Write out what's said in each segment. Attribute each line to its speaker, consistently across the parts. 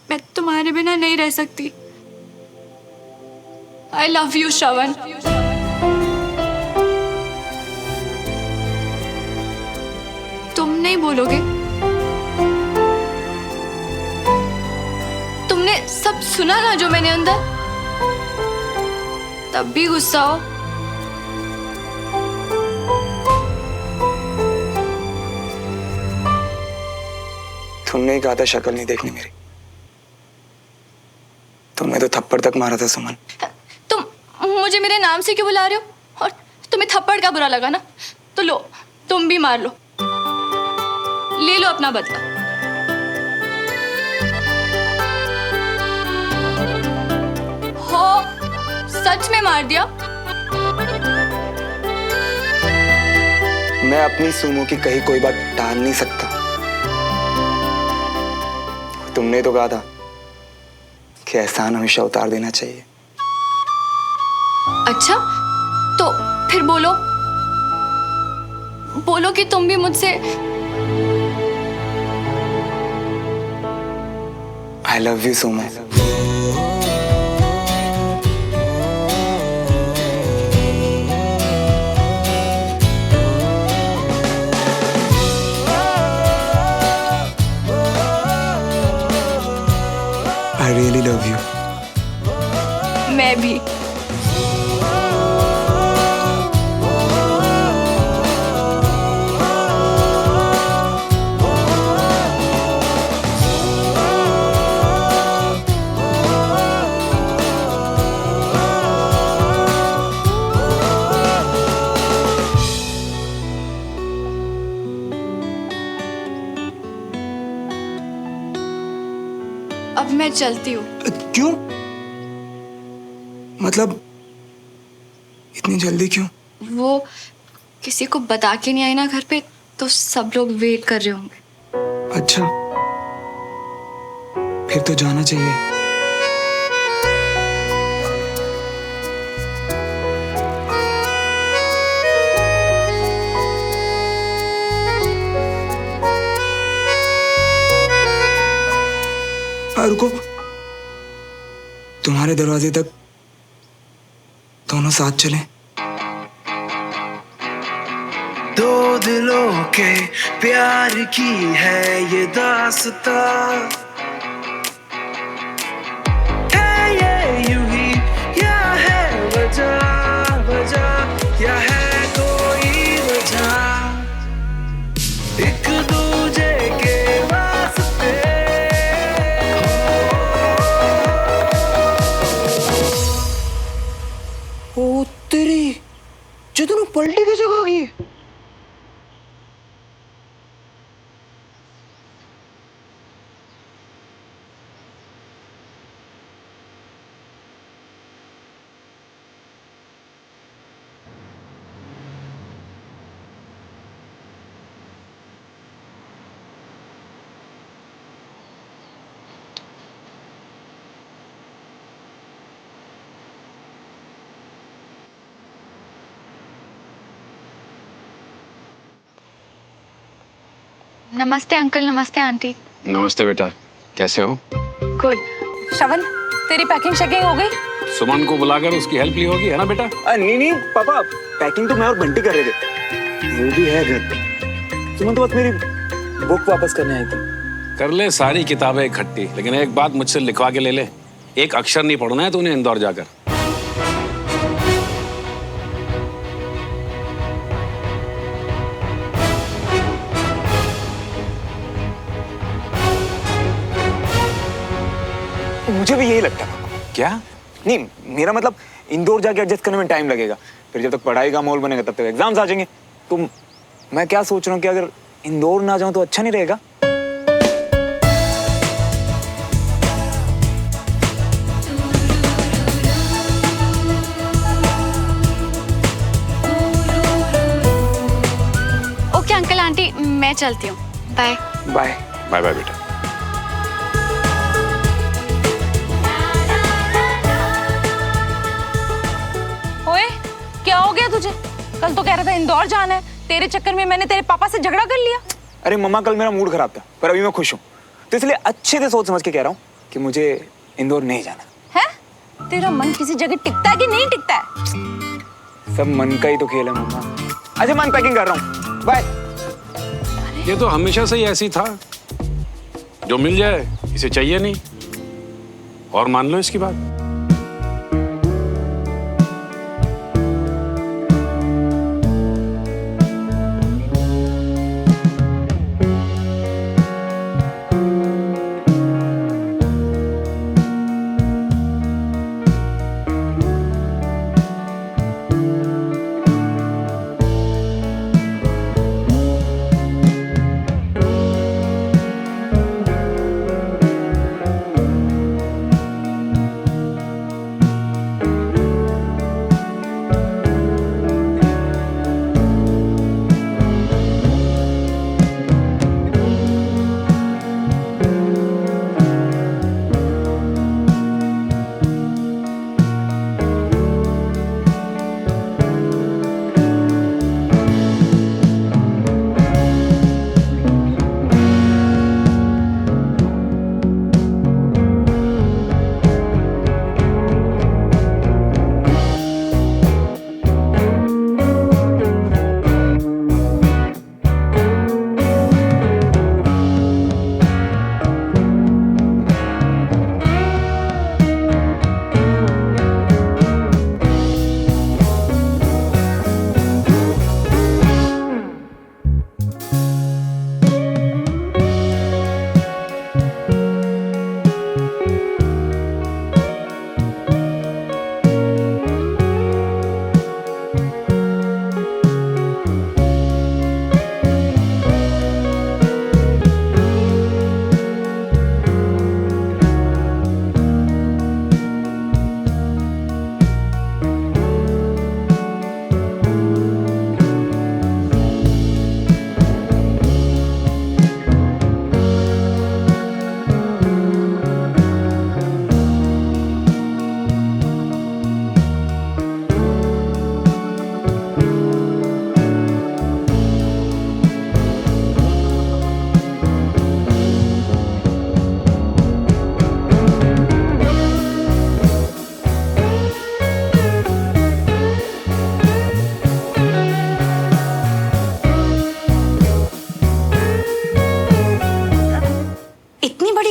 Speaker 1: मैं तुम्हारे बिना नहीं रह सकती। आई लव यू श्रवण। तुम नहीं बोलोगे? तुमने सब सुना ना जो मैंने अंदर, तब भी गुस्सा हो।
Speaker 2: तुमने ही कहा था शक्ल नहीं देखनी मेरी। तुमने तो थप्पड़ तक मारा था सुमन।
Speaker 1: तुम मुझे मेरे नाम से क्यों बुला रहे हो? और तुम्हें थप्पड़ का बुरा लगा ना, तो लो, तुम भी मार लो, ले लो अपना बदला। हो, सच में मार दिया?
Speaker 2: मैं अपनी सुमो की कही कोई बात टाल नहीं सकता। तुमने तो कहा था कि एहसान हमेशा उतार देना चाहिए।
Speaker 1: अच्छा, तो फिर बोलो, बोलो कि तुम भी मुझसे
Speaker 2: I love you Sumo. I really love you.
Speaker 1: मैं भी। अब मैं चलती हूँ।
Speaker 2: क्यों? मतलब इतनी जल्दी क्यों?
Speaker 1: वो किसी को बता के नहीं आई ना घर पे, तो सब लोग वेट कर रहे होंगे।
Speaker 2: अच्छा, फिर तो जाना चाहिए। रुको, तुम्हारे दरवाजे तक दोनों साथ चलें।
Speaker 3: दो दिलों के प्यार की है ये दास्तां, है ये यूं ही या है वजह वजह या है कोई वजह, एक दूजे के वास्ते ओ तेरी जो दोनों पलटी की जगह गई।
Speaker 1: नमस्ते अंकल, नमस्ते आंटी।
Speaker 4: नमस्ते बेटा, कैसे हो?
Speaker 1: गुड।
Speaker 5: श्रवण, तेरी पैकिंग शैकिंग हो गई?
Speaker 4: सुमन को बुलाकर उसकी हेल्प ली होगी, है ना बेटा?
Speaker 2: नहीं नहीं पापा, पैकिंग तो मैं और बंटी कर रहे थे। वो भी है घर। सुमन तो बस मेरी बुक वापस करने आई थी।
Speaker 4: कर ले सारी किताबें इकट्ठी, लेकिन एक बात मुझसे लिखवा के ले ले, एक अक्षर नहीं पढ़ना है तूने इंदौर जाकर।
Speaker 2: मुझे भी यही लगता है।
Speaker 4: क्या?
Speaker 2: नहीं, मेरा मतलब इंदौर जाके एडजस्ट करने में टाइम लगेगा, फिर जब तक पढ़ाई का माहौल बनेगा तब तक एग्जाम्स आ जाएंगे। तो मैं क्या सोच रहा हूँ कि अगर इंदौर ना जाऊं तो अच्छा नहीं रहेगा?
Speaker 1: ओके अंकल आंटी, मैं चलती हूँ। Bye
Speaker 2: bye.
Speaker 4: बाय बाय बेटा।
Speaker 5: ओए, क्या हो गया तुझे? कल तो कह रहा था इंदौर जाना है, तेरे चक्कर में मैंने तेरे पापा से झगड़ा कर लिया।
Speaker 2: अरे मम्मा, कल मेरा मूड खराब था, पर अभी मैं खुश हूँ, तो इसलिए अच्छे से सोच समझ के कह रहा हूँ कि मुझे इंदौर नहीं जाना।
Speaker 5: है? तेरा मन किसी जगह टिकता है कि नहीं टिकता है?
Speaker 2: सब मन का ही तो खेल है मम्मा। अच्छा मैं पैकिंग कर रहा हूँ, बाय।
Speaker 4: ये तो हमेशा से ही ऐसी था, जो मिल जाए इसे चाहिए नहीं, और मान लो इसकी बात।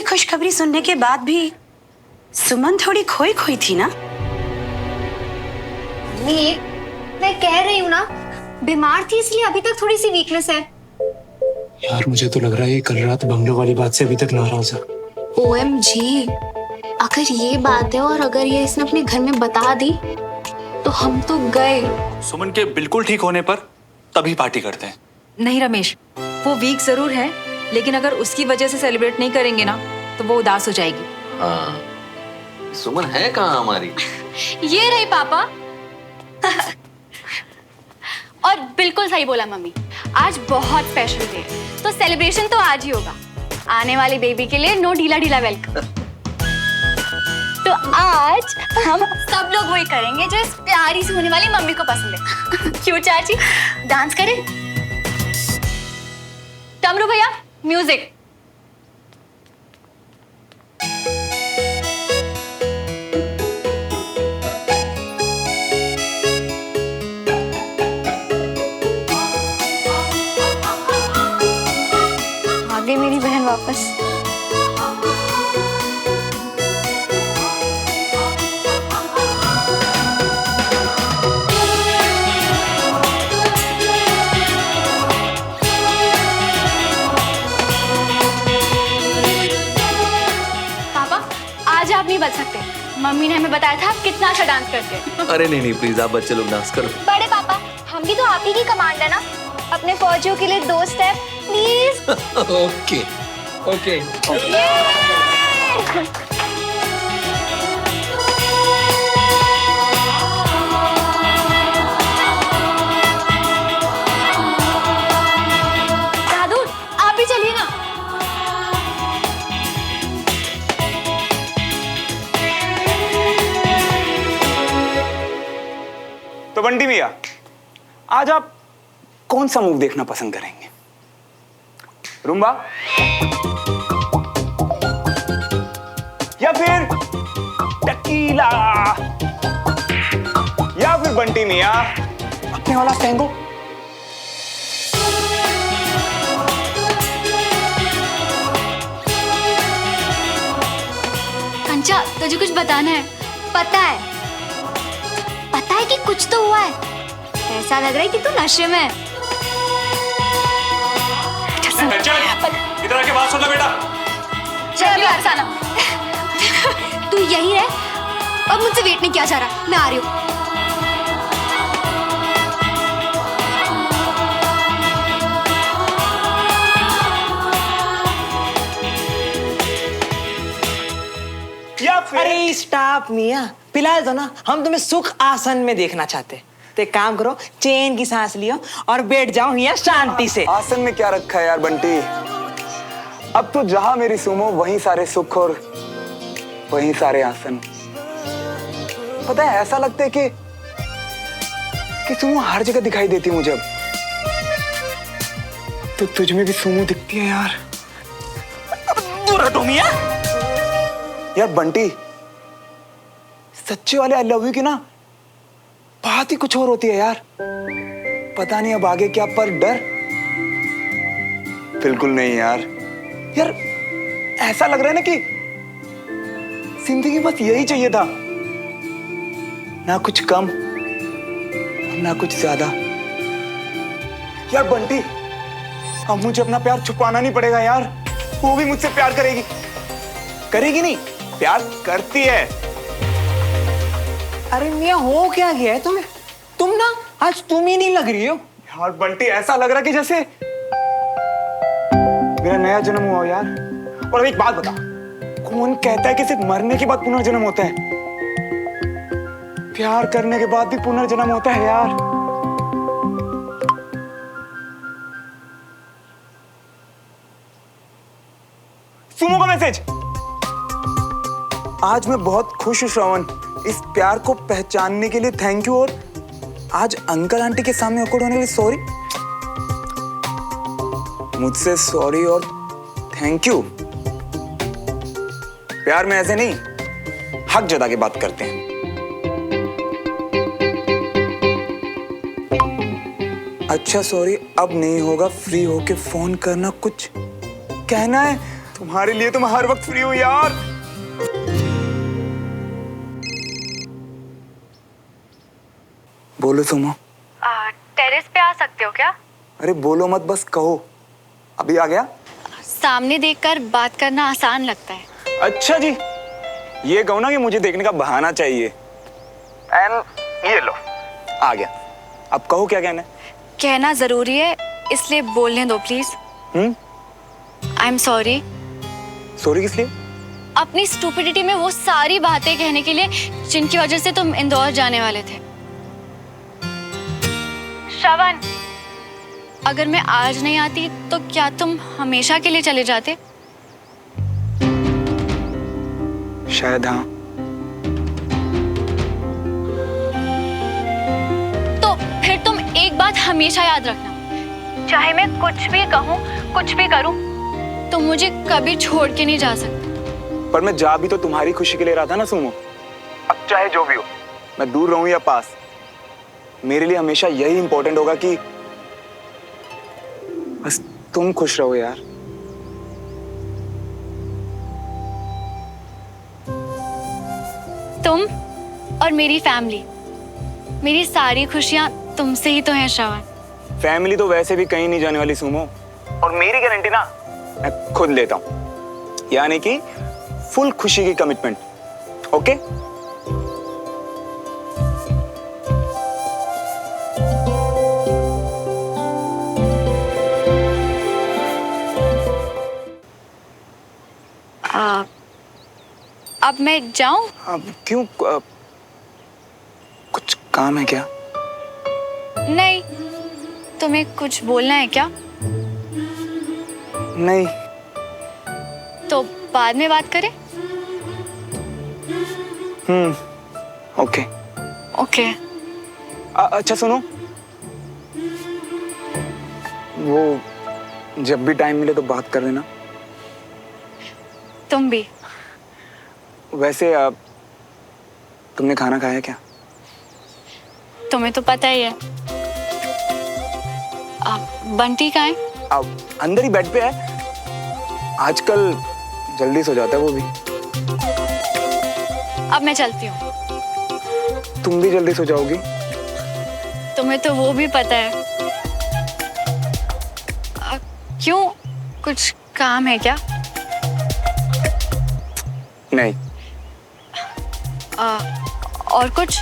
Speaker 6: खुशखबरी सुनने के बाद भी सुमन थोड़ी खोई खोई थी ना।
Speaker 7: मीर, मैं कह रही हूँ ना, बीमार थी इसलिए अभी तक थोड़ी सी वीकनेस है।
Speaker 3: यार मुझे तो लग रहा है ये कल रात बंगलो वाली बात से अभी तक नाराज है।
Speaker 7: OMG, अगर ये बात है और अगर ये इसने अपने घर में बता दी तो हम तो गए।
Speaker 8: सुमन के बिल्कुल ठीक होने पर तभी पार्टी करते हैं।
Speaker 9: नहीं रमेश, वो वीक जरूर है, लेकिन अगर उसकी वजह से सेलिब्रेट नहीं करेंगे ना तो वो उदास हो जाएगी।
Speaker 10: हाँ, सुमन है कहाँ हमारी?
Speaker 1: ये रही पापा। और बिल्कुल सही बोला मम्मी, आज बहुत स्पेशल डे है, तो सेलिब्रेशन तो आज ही होगा। आने वाली बेबी के लिए नो ढीला ढीला वेलकम। तो आज हम सब लोग वही करेंगे जो इस प्यारी सी होने वाली मम्मी को पसंद है। क्यों चाची, डांस करें? टमरू भैया, म्यूजिक। आ गई मेरी बहन वापस। आज आप नहीं बच सकते, मम्मी ने हमें बताया था आप कितना अच्छा डांस करते हैं।
Speaker 10: अरे नहीं प्लीज, आप बच्चे लोग डांस करो।
Speaker 7: बड़े पापा, हम भी तो आप ही की कमांड है ना, अपने फौजियों के लिए 2 स्टेप प्लीज।
Speaker 10: Okay okay.
Speaker 1: दादू आप भी चलिए ना।
Speaker 2: तो बंटी भैया, आज आप कौन सा मूव देखना पसंद करेंगे? रूम्बा चमकीला, या फिर बंटी मिया अपने वाला टैंगो।
Speaker 1: कंचा, तुझे कुछ बताना है? पता है कि कुछ तो हुआ है। ऐसा लग रहा है कि तू नशे में है।
Speaker 8: इधर आके बात सुन लो बेटा।
Speaker 1: चल यार साना, तू यही है। अब मुझसे वेट नहीं किया जा रहा, मैं आ रही हूँ।
Speaker 11: अरे स्टॉप मिया, फिलहाल तो ना हम तुम्हें सुख आसन में देखना चाहते। तो एक काम करो, चैन की सांस लियो और बैठ जाओ मिया शांति से।
Speaker 2: आसन में क्या रखा है यार बंटी? अब तो जहां मेरी सुमो वहीं सारे सुख और वहीं सारे आसन। पता है, ऐसा लगता है कि सुमो हर जगह दिखाई देती मुझे। अब तो तुझ में भी सुमो दिखती है यार।
Speaker 11: दूर हटो मिया।
Speaker 2: यार बंटी, सच्चे वाले आई लव यू की ना बात ही कुछ और होती है यार। पता नहीं अब आगे क्या, पर डर बिल्कुल नहीं यार। यार ऐसा लग रहा है ना कि जिंदगी बस यही चाहिए था, ना कुछ कम ना कुछ ज्यादा। यार बंटी, अब मुझे अपना प्यार छुपाना नहीं पड़ेगा यार। वो भी मुझसे प्यार करेगी। करेगी नहीं, प्यार करती है।
Speaker 11: अरे मिया हो क्या गया है तुम्हें? तुम ना आज तुम ही नहीं लग रही हो
Speaker 2: यार बंटी, ऐसा लग रहा है कि जैसे मेरा नया जन्म हुआ यार। और अब एक बात बता, कौन कहता है कि सिर्फ मरने के बाद पुनर्जन्म होता है? प्यार करने के बाद भी पुनर्जन्म होता है यार। सुमो का मैसेज। आज मैं बहुत खुश हूं श्रवण, इस प्यार को पहचानने के लिए थैंक यू। और आज अंकल आंटी के सामने awkward होने के लिए सॉरी। मुझसे सॉरी और थैंक यू। प्यार में ऐसे नहीं, हक जता के बात करते हैं। अच्छा सॉरी, अब नहीं होगा। फ्री होके फोन करना, कुछ कहना है? तुम्हारे लिए तो मैं हर वक्त फ्री हूं यार। बोलो सुमो।
Speaker 1: टेरेस पे आ सकते हो क्या?
Speaker 2: अरे बोलो मत, बस कहो। अभी आ गया।
Speaker 1: सामने देखकर बात करना आसान लगता है।
Speaker 2: अच्छा जी, ये कहो ना कि मुझे देखने का बहाना चाहिए। एंड ये लो, आ गया। अब कहो क्या कहना है।
Speaker 1: कहना जरूरी है, इसलिए बोलने दो please. I am sorry.
Speaker 2: Sorry किस लिए?
Speaker 1: अपनी स्टूपिडिटी में वो सारी बातें कहने के लिए जिनकी वजह से तुम इंदौर जाने वाले थे। श्रवण, अगर मैं आज नहीं आती तो क्या तुम हमेशा के लिए चले जाते?
Speaker 2: शायद हाँ।
Speaker 1: तो फिर तुम एक बात हमेशा याद रखना, चाहे मैं कुछ भी कहूँ कुछ भी करूँ, तुम मुझे कभी छोड़ के नहीं जा सकते।
Speaker 2: पर मैं जा भी तो तुम्हारी खुशी के लिए रहा था ना सुमो। अब चाहे जो भी हो, मैं दूर रहूं या पास, मेरे लिए हमेशा यही इंपॉर्टेंट होगा कि बस तुम खुश रहो यार।
Speaker 1: तुम और मेरी फैमिली, मेरी सारी खुशियां तुमसे ही तो हैं श्रवण।
Speaker 2: फैमिली तो वैसे भी कहीं नहीं जाने वाली सुमो, और मेरी गारंटी ना मैं खुद लेता हूं, यानी कि फुल खुशी की कमिटमेंट। ओके?
Speaker 1: अब मैं जाऊं?
Speaker 2: अब क्यों? कुछ काम है क्या?
Speaker 1: नहीं, तुम्हें कुछ बोलना है क्या?
Speaker 2: नहीं।
Speaker 1: तो बाद में बात करें?
Speaker 2: ओके।
Speaker 1: ओके।
Speaker 2: अच्छा सुनो, वो जब भी टाइम मिले तो बात कर लेना।
Speaker 1: तुम भी।
Speaker 2: वैसे तुमने खाना खाया क्या?
Speaker 1: तुम्हें तो पता ही है। बंटी कहाँ है?
Speaker 2: अब अंदर ही बेड पे है। आजकल जल्दी सो जाता है वो भी।
Speaker 1: अब मैं चलती हूँ।
Speaker 2: तुम भी जल्दी सो जाओगी?
Speaker 1: तुम्हें तो वो भी पता है। क्यों, कुछ काम है क्या?
Speaker 2: नहीं।
Speaker 1: और कुछ?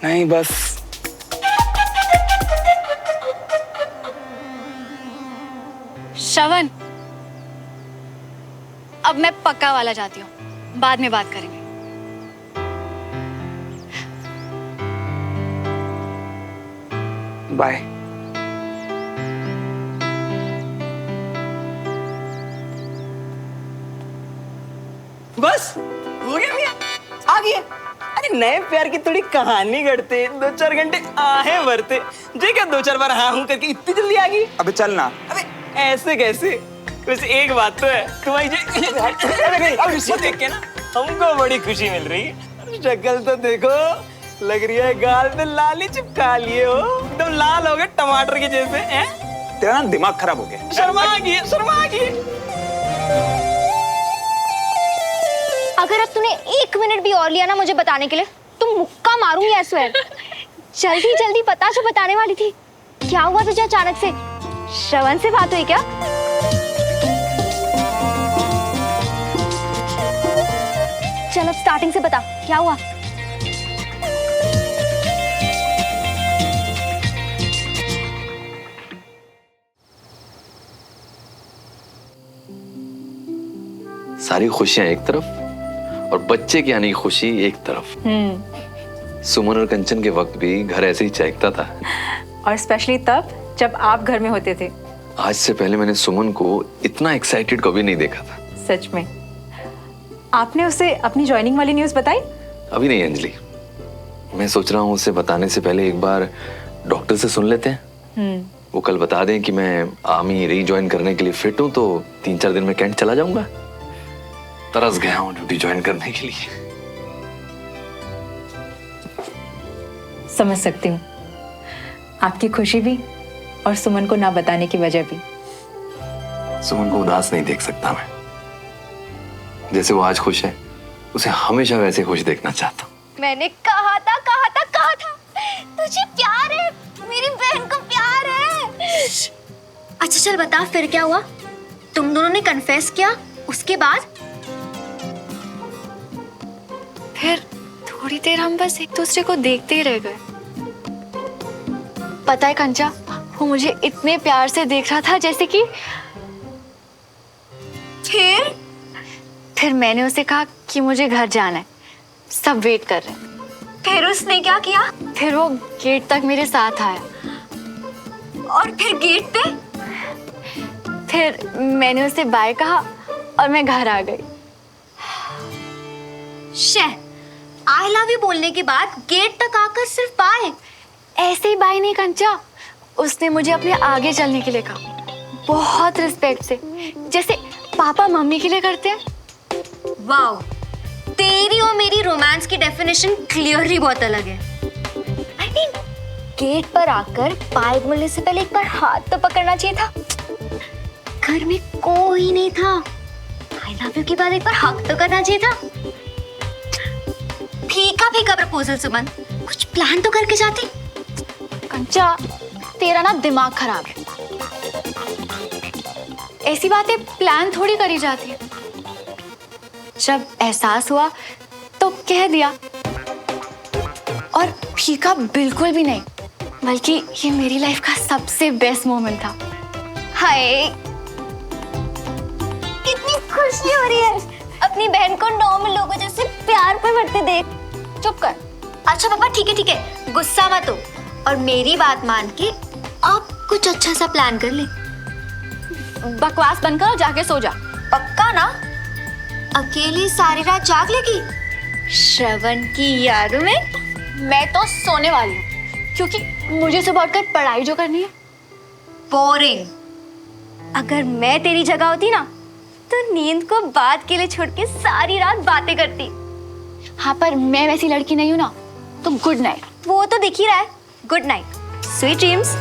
Speaker 2: नहीं, बस
Speaker 1: श्रवण, अब मैं पक्का वाला जाती हूँ, बाद में बात करेंगे।
Speaker 2: बाय।
Speaker 11: बस हो गया भैया, आ गए। अरे नए प्यार की थोड़ी कहानी गढ़ते, 2-4 घंटे आहे भरते, जे क्या 2-4 बार हाँ हूं करके इतनी जल्दी आ गई।
Speaker 2: अबे चल ना।
Speaker 11: अबे ऐसे कैसे? कुछ एक बात तो है, तुम्हारी खुशी देख के ना हमको बड़ी खुशी मिल रही है। शक्ल तो देखो, लग रही है गाल पे लाली चिपका लिए हो, एकदम लाल हो गए टमाटर के जैसे हैं।
Speaker 2: तेरा ना दिमाग खराब हो गया।
Speaker 11: शर्मा आ गई।
Speaker 12: अगर अब तूने 1 मिनट भी और लिया ना मुझे बताने के लिए, तुम मुक्का मारूंगी आई स्वेयर। जल्दी जल्दी बता जो बताने वाली थी। क्या हुआ तुझे अचानक से? श्रवण से बात हुई क्या? चल अब स्टार्टिंग से बता, क्या हुआ?
Speaker 10: सारी खुशियां एक तरफ और बच्चे की आने की खुशी एक तरफ। सुमन और कंचन के वक्त भी घर ऐसे ही चहकता था।
Speaker 9: और स्पेशली तब जब आप घर में होते थे।
Speaker 10: आज से पहले मैंने सुमन को इतना एक्साइटेड कभी नहीं देखा था।
Speaker 9: सच में। आपने उसे अपनी ज्वाइनिंग वाली न्यूज़ बताई?
Speaker 10: अभी नहीं अंजलि, मैं सोच रहा हूँ उसे बताने से पहले एक बार डॉक्टर से सुन लेते हैं। वो कल बता दें कि मैं आर्मी रीज्वाइन करने के लिए फिट हूँ तो 3-4 दिन में कैंट चला जाऊंगा। तरस गया हूँ ड्यूटी ज्वाइन करने के लिए।
Speaker 9: समझ सकती हूँ आपकी खुशी भी और सुमन को ना बताने की वजह भी।
Speaker 10: सुमन को उदास नहीं देख सकता मैं। जैसे वो आज खुश है, उसे हमेशा वैसे खुश देखना चाहता हूँ।
Speaker 12: मैंने कहा था तुझे प्यार है, मेरी बहन को प्यार है। अच्छा चल बता फिर क्या हुआ? तुम दोनों ने कन्फेस किया, उसके बाद?
Speaker 1: फिर थोड़ी देर हम बस एक दूसरे को देखते ही रह गए। पता है कंचा, वो मुझे इतने प्यार से देख रहा था जैसे कि फिर मैंने उसे कहा कि मुझे घर जाना है, सब वेट कर रहे हैं।
Speaker 12: फिर उसने क्या किया?
Speaker 1: फिर वो गेट तक मेरे साथ आया।
Speaker 12: और फिर गेट पे?
Speaker 1: फिर मैंने उसे बाय कहा और मैं घर आ गई।
Speaker 12: आई लव यू बोलने के बाद गेट तक आकर सिर्फ बाय?
Speaker 1: ऐसे ही बाय नहीं कंचा, उसने मुझे अपने आगे चलने के लिए कहा, बहुत रिस्पेक्ट से, जैसे पापा मम्मी के लिए करते हैं।
Speaker 12: वाओ, तेरी और मेरी रोमांस की डेफिनेशन क्लियरली बहुत अलग है। आई मीन, गेट पर आकर बाय बोलने से पहले एक बार हाथ तो पकड़ना चाहिए था। घर में कोई नहीं था, आई लव यू के बाद एक बार हक तो करना चाहिए था। फीका फीका प्रपोजल सुमन, कुछ प्लान तो करके जाती।
Speaker 1: कंचा, तेरा ना दिमाग खराब है। ऐसी बातें प्लान थोड़ी करी जाती है। जब एहसास हुआ तो कह दिया। और फीका बिल्कुल भी नहीं, बल्कि ये मेरी लाइफ का सबसे बेस्ट मोमेंट था।
Speaker 12: हाय, कितनी खुशी हो रही है अपनी बहन को नॉर्मल लोगों जैसे प्यार पे बढ़ते देख। चुप कर। अच्छा पापा ठीक है, गुस्सा मत हो और मेरी बात मान के आप कुछ अच्छा सा प्लान कर ले।
Speaker 1: बकवास बंद कर और जाके सो जा।
Speaker 12: पक्का ना? अकेली सारी रात जाग लेगी श्रवण की याद में?
Speaker 1: मैं तो सोने वाली हूँ, क्योंकि मुझे सुबह उठकर पढ़ाई जो करनी है।
Speaker 12: बोरिंग। अगर मैं तेरी जगह होती ना तो नींद को बात के लिए छोड़ के सारी रात बातें करती।
Speaker 1: हाँ पर मैं वैसी लड़की नहीं हूँ ना, तो गुड नाइट।
Speaker 12: वो तो दिख ही रहा है। Good night, sweet dreams.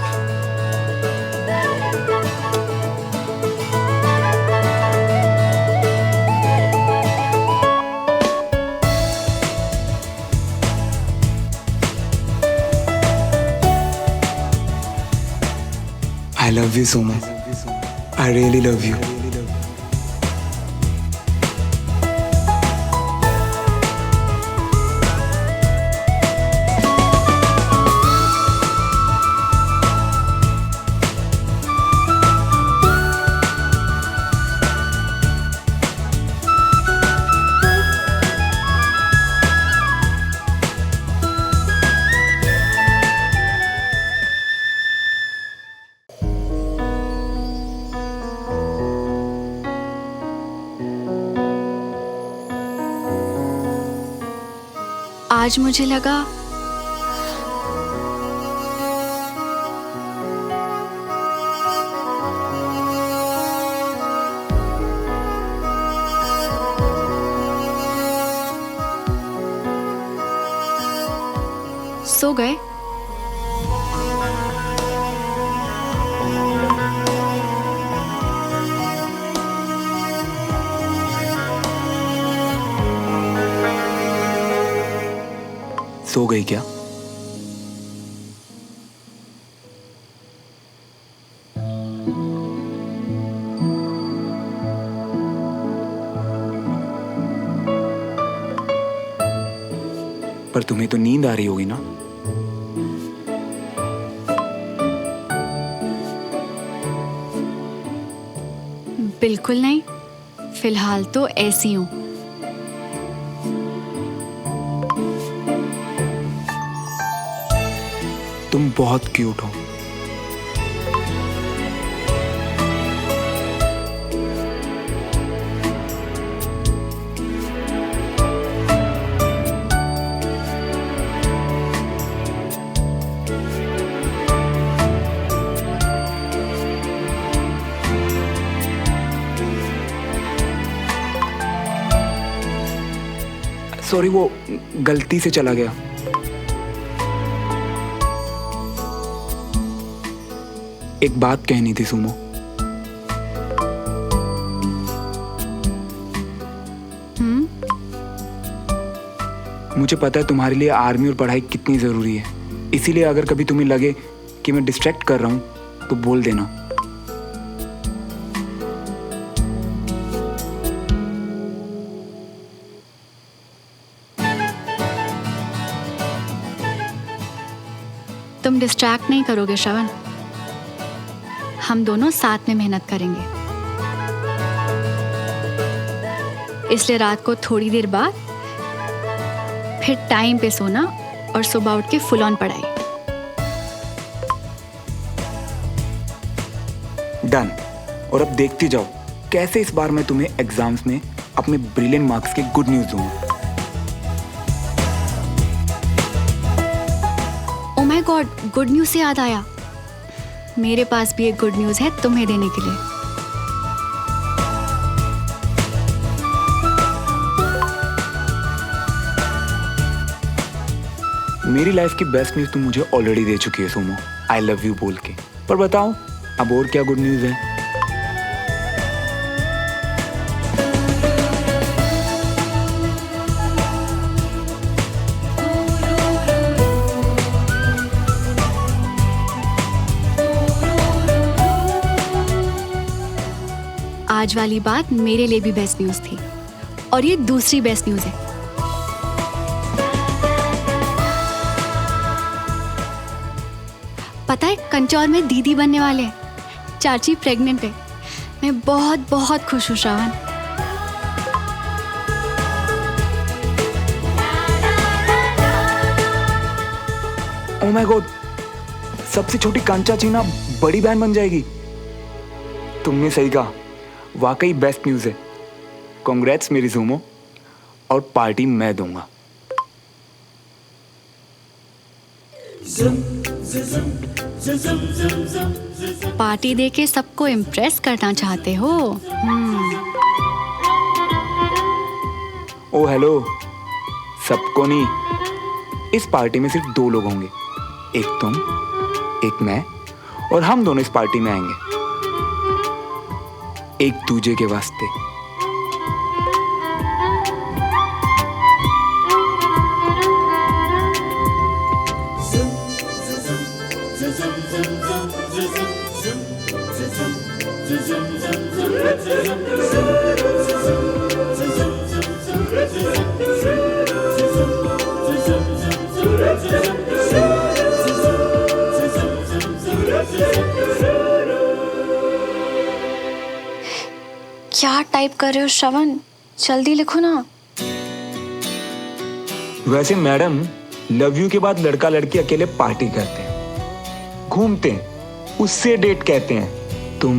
Speaker 2: I love you, Suma. I really love you.
Speaker 1: आज मुझे लगा सो गए।
Speaker 2: सो गई क्या? पर तुम्हें तो नींद आ रही होगी ना?
Speaker 1: बिल्कुल नहीं, फिलहाल तो ऐसी हूं।
Speaker 2: तुम बहुत क्यूट हो। सॉरी, वो गलती से चला गया। एक बात कहनी थी सुमो। मुझे पता है तुम्हारे लिए आर्मी और पढ़ाई कितनी जरूरी है, इसीलिए अगर कभी तुम्हें लगे कि मैं डिस्ट्रैक्ट कर रहा हूं तो बोल देना।
Speaker 1: तुम डिस्ट्रैक्ट नहीं करोगे श्रवण, हम दोनों साथ में मेहनत करेंगे। इसलिए रात को थोड़ी देर बाद फिर टाइम पे सोना और सुबह उठ के फुल ऑन पढ़ाई।
Speaker 2: डन। और अब देखती जाओ कैसे इस बार मैं तुम्हें एग्जाम्स में अपने ब्रिलियंट मार्क्स के गुड न्यूज दूंगा।
Speaker 1: Oh my God, good news से याद आया, मेरे पास भी एक गुड न्यूज है तुम्हें देने के लिए।
Speaker 2: मेरी लाइफ की बेस्ट न्यूज तुम मुझे ऑलरेडी दे चुकी है सुमो, आई लव यू बोल के। पर बताओ अब और क्या गुड न्यूज है?
Speaker 1: आज वाली बात मेरे लिए भी बेस्ट न्यूज थी, और ये दूसरी बेस्ट न्यूज है। पता है कंचौर में दीदी बनने वाले हैं, चाची प्रेग्नेंट है। मैं बहुत बहुत खुश हूँ श्रवण।
Speaker 2: ओह माय गॉड, सबसे छोटी कांचा चीना बड़ी बहन बन जाएगी। तुमने सही कहा, वाकई बेस्ट न्यूज है। कांग्रेट्स मेरी सुमो, और पार्टी मैं दूंगा।
Speaker 1: पार्टी देके सबको इम्प्रेस करना चाहते हो?
Speaker 2: ओ हेलो, सबको नहीं, इस पार्टी में सिर्फ 2 लोग होंगे, एक तुम, एक मैं, और हम दोनों इस पार्टी में आएंगे एक दूजे के वास्ते।
Speaker 7: क्या टाइप कर रहे हो श्रवण? जल्दी लिखो ना।
Speaker 2: वैसे मैडम, लव यू के बाद लड़का लड़की अकेले पार्टी करते हैं, घूमते हैं, उससे डेट कहते हैं। तुम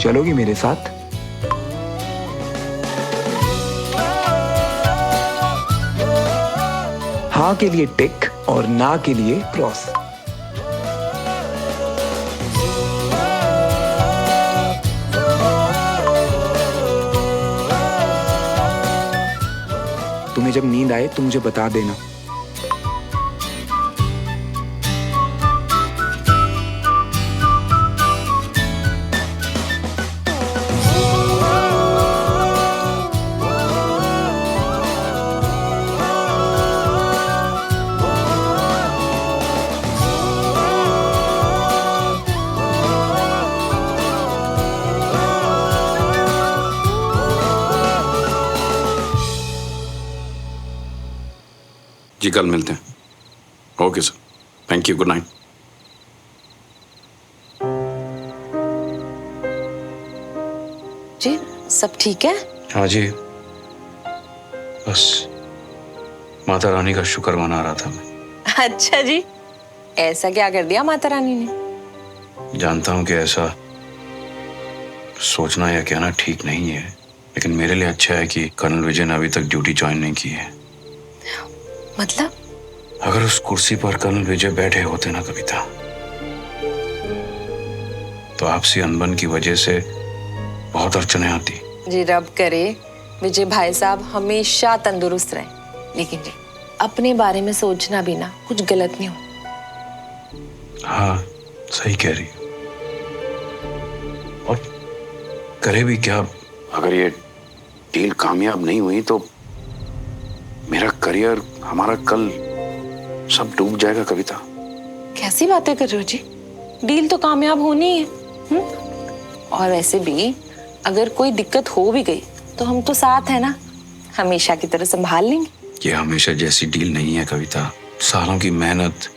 Speaker 2: चलोगी मेरे साथ? हाँ के लिए टिक और ना के लिए क्रॉस। तुम्हें जब नींद आए तो मुझे बता देना।
Speaker 4: जी कल मिलते हैं। Okay sir, thank you, good night.
Speaker 5: जी सब ठीक है?
Speaker 4: हाँ जी, बस माता रानी का शुक्र मना रहा था मैं।
Speaker 5: अच्छा जी, ऐसा क्या कर दिया माता रानी ने?
Speaker 4: जानता हूँ कि ऐसा सोचना या कहना ठीक नहीं है, लेकिन मेरे लिए अच्छा है कि कर्नल विजय ने अभी तक ड्यूटी ज्वाइन नहीं की है।
Speaker 5: मतलब?
Speaker 4: अगर उस कुर्सी पर कर्नल विजय बैठे होते ना कविता, तो आपसी अनबन की वजह से बहुत अड़चने आती।
Speaker 5: जी रब करे विजय भाई साहब हमेशा तंदुरुस्त रहे, लेकिन जी अपने बारे में सोचना भी ना कुछ गलत नहीं हो।
Speaker 4: हाँ सही कह रही, और करे भी क्या? अगर ये डील कामयाब नहीं हुई तो मेरा करियर, हमारा कल सब डूब जाएगा कविता।
Speaker 5: कैसी बातें कर रहे हो जी? डील तो कामयाब होनी है। और वैसे भी अगर कोई दिक्कत हो भी गई तो हम तो साथ है ना, हमेशा की तरह संभाल लेंगे।
Speaker 4: ये हमेशा जैसी डील नहीं है कविता। सालों की मेहनत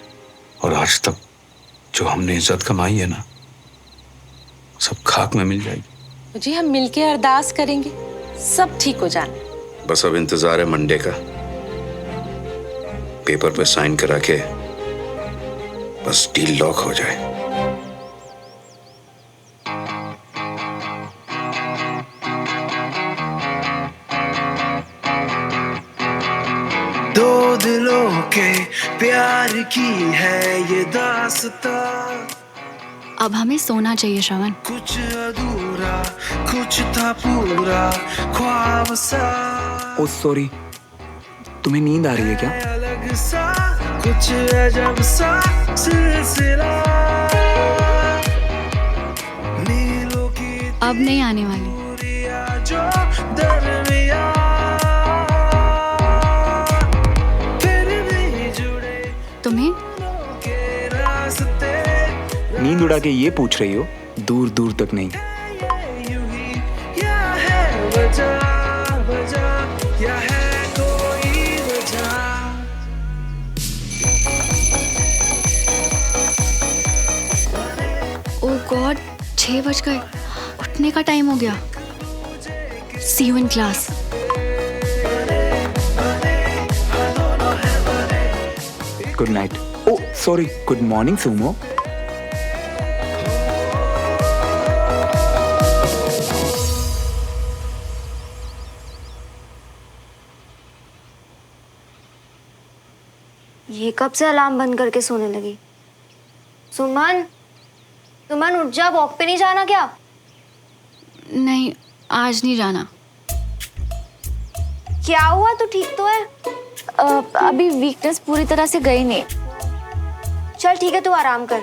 Speaker 4: और आज तक जो हमने इज्जत कमाई है ना, सब खाक में मिल जाएगी।
Speaker 5: जी हम मिलके अरदास करेंगे, सब ठीक हो जाए।
Speaker 4: बस अब इंतजार है मंडे का, पेपर पे साइन करा के बस डील लॉक हो जाए।
Speaker 3: दो दिलों के प्यार की है ये दास्तां,
Speaker 1: अब हमें सोना चाहिए श्रवण।
Speaker 3: कुछ अधूरा कुछ था पूरा ख्वाब सा।
Speaker 2: ओ सॉरी, तुम्हें नींद आ रही है क्या?
Speaker 3: अलग सा कुछ अजब सा सिलसिला, नीलों की
Speaker 1: अब नहीं आने वाली।
Speaker 3: दूरियां जो दरमिया फिर भी जुड़े
Speaker 1: तुम्हें
Speaker 3: के रास्ते।
Speaker 2: नींद उड़ा के ये पूछ रही हो? दूर दूर तक नहीं।
Speaker 3: यूं ही या है वजह वजह या है कोई वजह।
Speaker 1: ओह गॉड, 6 बज गए, उठने का टाइम हो गया। See you in class.
Speaker 2: Good night. Oh sorry, good morning Sumo.
Speaker 12: ये कब से अलार्म बंद करके सोने लगी? सुमन, सुमन उठ जा, वॉक पे नहीं जाना क्या?
Speaker 1: नहीं, आज नहीं जाना।
Speaker 12: क्या हुआ, तू ठीक तो है?
Speaker 1: अभी वीकनेस पूरी तरह से गई नहीं।
Speaker 12: चल ठीक है, तू आराम कर।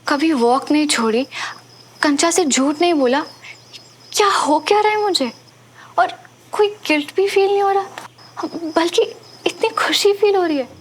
Speaker 1: कभी वॉक नहीं छोड़ी, कंचा से झूठ नहीं बोला। क्या हो क्या रहा है मुझे? और कोई गिल्ट भी फील नहीं हो रहा, बल्कि इतनी खुशी फील हो रही है।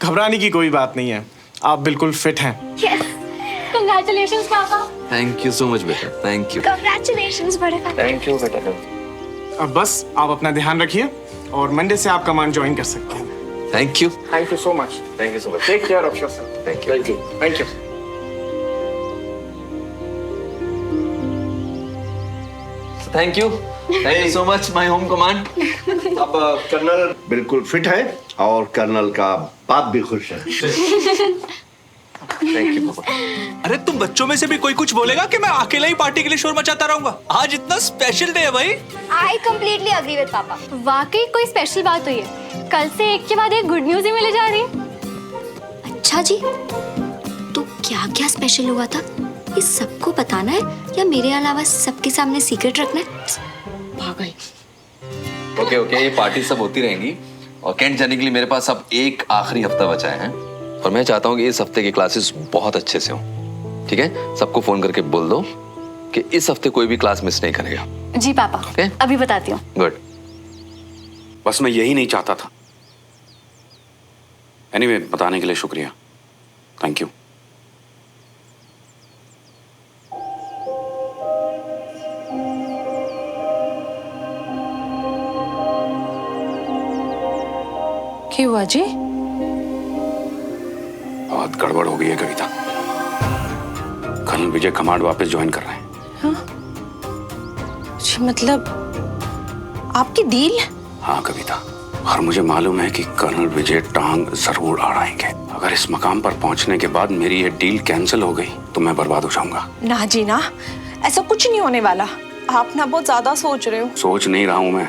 Speaker 3: घबराने की कोई बात नहीं है, आप बिल्कुल फिट हैं।
Speaker 1: Congratulations पापा।
Speaker 10: थैंक यू सो मच बेटा, थैंक यू।
Speaker 12: Congratulations बड़े पापा।
Speaker 10: थैंक यू बेटा।
Speaker 3: अब बस आप अपना ध्यान रखिए और मंडे से आप कमांड ज्वाइन कर सकते हैं।
Speaker 10: Thank you.
Speaker 3: Thank you so much.
Speaker 10: Thank you so much.
Speaker 3: Take care of yourself.
Speaker 10: Thank you.
Speaker 3: Thank you.
Speaker 10: Thank you so much my home command.
Speaker 13: अब कर्नल बिल्कुल फिट है और कर्नल का बाप भी खुश है।
Speaker 10: थैंक यू पापा।
Speaker 8: अरे तुम बच्चों में से भी कोई कुछ बोलेगा कि मैं अकेला ही पार्टी के लिए शोर मचाता रहूंगा? आज इतना स्पेशल डे है भाई।
Speaker 12: I completely agree with पापा।
Speaker 1: वाकई कोई स्पेशल बात हुई है। कल से एक के बाद एक गुड न्यूज ही मिले जा रही है।
Speaker 12: अच्छा जी, तो क्या क्या स्पेशल हुआ था? ये सबको बताना है या मेरे अलावा सबके सामने सीक्रेट रखना है?
Speaker 10: ओके ओके, ये पार्टी सब होती रहेंगी और कैंट जाने के लिए मेरे पास अब एक आखिरी हफ्ता बचा है और मैं चाहता हूँ कि इस हफ्ते की क्लासेस बहुत अच्छे से हों। ठीक है, सबको फोन करके बोल दो कि इस हफ्ते कोई भी क्लास मिस नहीं करेगा।
Speaker 1: जी पापा।
Speaker 10: Okay?
Speaker 1: अभी बताती हूँ।
Speaker 10: गुड।
Speaker 4: बस मैं यही नहीं चाहता था। एनीवे, बताने के लिए शुक्रिया। Thank you.
Speaker 5: क्या हुआ जी?
Speaker 4: बहुत गड़बड़ हो गई है कविता। कर्नल विजय कमांड वापस ज्वाइन कर रहे हैं।
Speaker 5: जी मतलब आपकी डील?
Speaker 4: हाँ कविता, और मुझे मालूम है कि कर्नल विजय टांग जरूर अड़ाएंगे। अगर इस मकाम पर पहुंचने के बाद मेरी ये डील कैंसिल हो गई तो मैं बर्बाद हो जाऊंगा।
Speaker 5: ना जी ना, ऐसा कुछ नहीं होने वाला। आप ना बहुत ज्यादा सोच रहे हो।
Speaker 4: सोच नहीं रहा हूं मैं,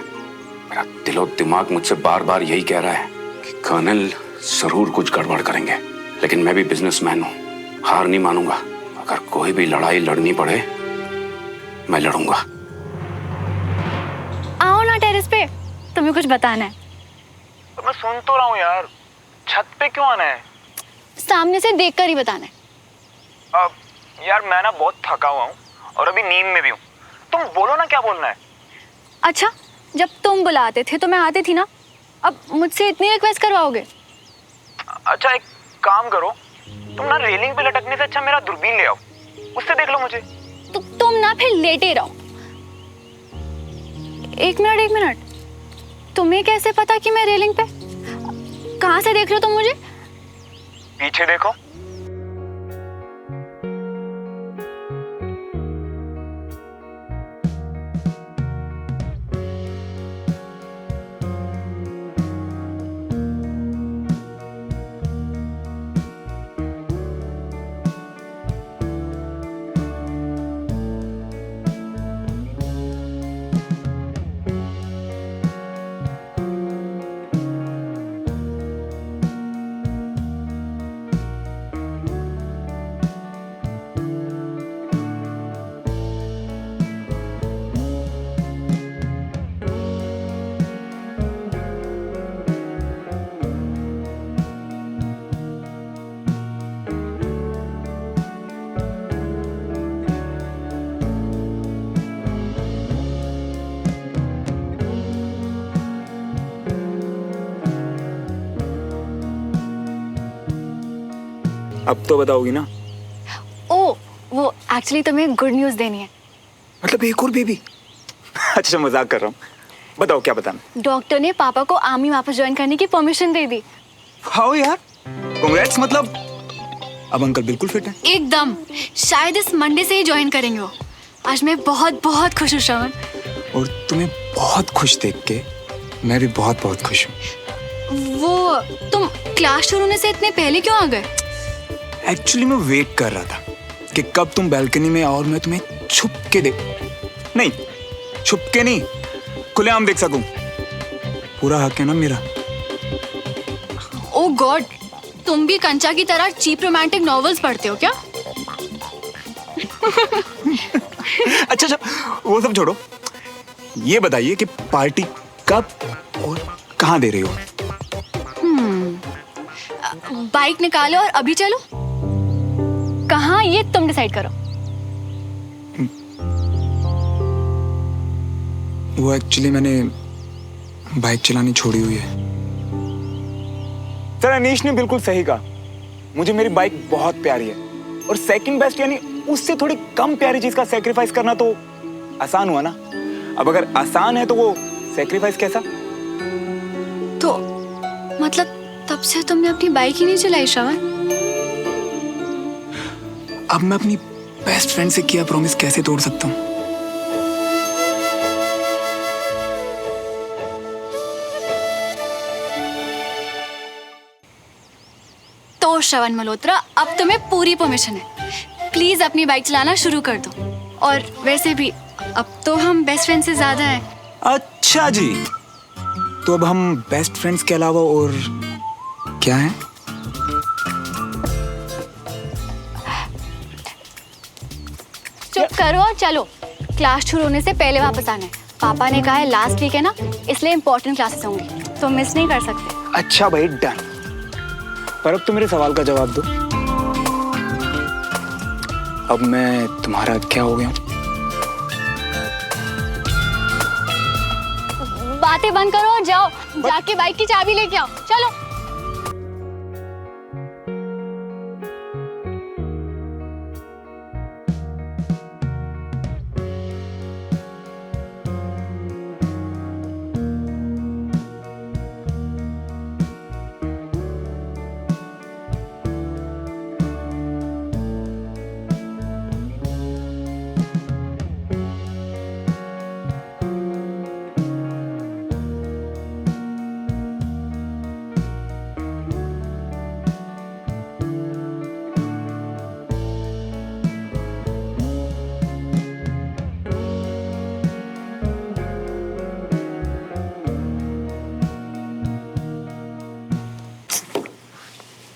Speaker 4: मेरा दिलो दिमाग मुझसे बार बार यही कह रहा है कि कर्नल जरूर कुछ गड़बड़ करेंगे। लेकिन मैं भी बिजनेसमैन हूं, हार नहीं मानूंगा। अगर कोई भी लड़ाई लड़नी पड़े मैं लड़ूंगा।
Speaker 1: आओ ना टेरेस पे, तुम्हें कुछ बताना है।
Speaker 3: तो मैं सुन तो रहा हूँ यार, छत पे क्यों आना है?
Speaker 1: सामने से देखकर ही बताना है।
Speaker 3: अब यार मैं ना बहुत थका हुआ हूँ और अभी नींद में भी हूँ। तुम बोलो ना क्या बोलना है।
Speaker 1: अच्छा, जब तुम बुलाते थे तो मैं आती थी ना, अब मुझसे इतनी रिक्वेस्ट करवाओगे?
Speaker 3: अच्छा एक काम करो, तुम ना रेलिंग पे लटकने से अच्छा मेरा दूरबीन ले आओ, उससे देख लो मुझे।
Speaker 1: तो तुम ना फिर लेटे रहो। एक मिनट, तुम्हें कैसे पता कि मैं रेलिंग पे? कहाँ से देख रहे हो तुम मुझे?
Speaker 3: पीछे देखो।
Speaker 2: अब तो बताओगी ना?
Speaker 1: ओ, एक्चुअली तुम्हें गुड न्यूज़ देनी है।
Speaker 2: मतलब एक और बेबी? अच्छा मजाक कर रहा हूँ, बताओ क्या बताना।
Speaker 1: डॉक्टर ने पापा को आर्मी वापस ज्वाइन करने की परमिशन दे दी।
Speaker 2: हाउ यार, कांग्रेट्स। मतलब अब अंकल बिल्कुल फिट है?
Speaker 1: एकदम, शायद इस मंडे से ही ज्वाइन करेंगे वो। आज मैं बहुत बहुत खुश हूँ श्रवण।
Speaker 2: और तुम्हें बहुत खुश देख के मैं भी बहुत बहुत खुश हूँ।
Speaker 1: वो तुम क्लास शुरू होने से इतने पहले क्यों आ गए?
Speaker 2: एक्चुअली मैं वेट कर रहा था कि कब तुम बालकनी में और मैं तुम्हें छुप के नहीं, छुप के नहीं, खुलेआम देख सकूं। पूरा हक है ना मेरा।
Speaker 1: ओह गॉड, तुम भी कंचा की तरह चीप रोमांटिक नॉवेल्स पढ़ते हो क्या?
Speaker 2: अच्छा, वो सब छोड़ो, ये बताइए कि पार्टी कब और कहाँ दे रही हो?
Speaker 1: बाइक निकालो और अभी चलो। कहाँ ये तुम डिसाइड करो।
Speaker 2: वो एक्चुअली मैंने बाइक चलानी छोड़ी हुई है। सर अनीश ने बिल्कुल सही कहा, मुझे मेरी बाइक बहुत प्यारी है। और सेकंड बेस्ट यानी उससे थोड़ी कम प्यारी चीज का सैक्रिफाइस करना तो आसान हुआ ना। अब अगर आसान है तो वो सैक्रिफाइस कैसा?
Speaker 1: तो मतलब तब से तुमने अपनी बाइक ही नहीं चलाई श्रवण?
Speaker 2: अब मैं अपनी बेस्ट फ्रेंड से किया प्रॉमिस कैसे तोड़ सकता हूँ?
Speaker 1: तो श्रवण मल्होत्रा, अब तुम्हें पूरी परमिशन है। प्लीज अपनी बाइक चलाना शुरू कर दो। और वैसे भी अब तो हम बेस्ट फ्रेंड से ज्यादा हैं।
Speaker 2: अच्छा जी, तो अब हम बेस्ट फ्रेंड्स के अलावा और क्या हैं?
Speaker 1: चुप करो और चलो, क्लास शुरू होने से पहले वापस आना है। पापा ने कहा है लास्ट वीक है ना, इसलिए इम्पोर्टेंट क्लासेस होंगी, तो मिस नहीं कर सकते।
Speaker 2: अच्छा भाई डन। पर अब तो मेरे सवाल का जवाब दो, अब मैं तुम्हारा क्या हो गया?
Speaker 1: बातें बंद करो और जाओ, जाके बाइक की चाबी लेके आओ। चलो।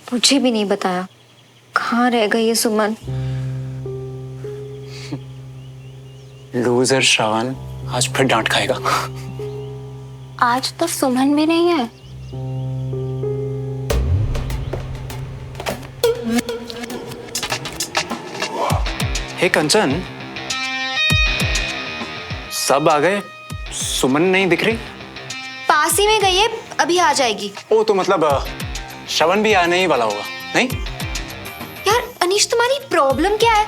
Speaker 12: मुझे भी नहीं बताया, कहाँ रह गई ये सुमन?
Speaker 11: लूजर श्रवण आज फिर डांट खाएगा।
Speaker 7: आज तो सुमन भी नहीं है।
Speaker 11: हे कंचन, सब आ गए, सुमन नहीं दिख रही?
Speaker 12: पास ही में गई है, अभी आ जाएगी।
Speaker 11: ओ तो मतलब श्रवण भी आने ही वाला होगा, नहीं?
Speaker 12: यार अनीश, तुम्हारी प्रॉब्लम क्या है?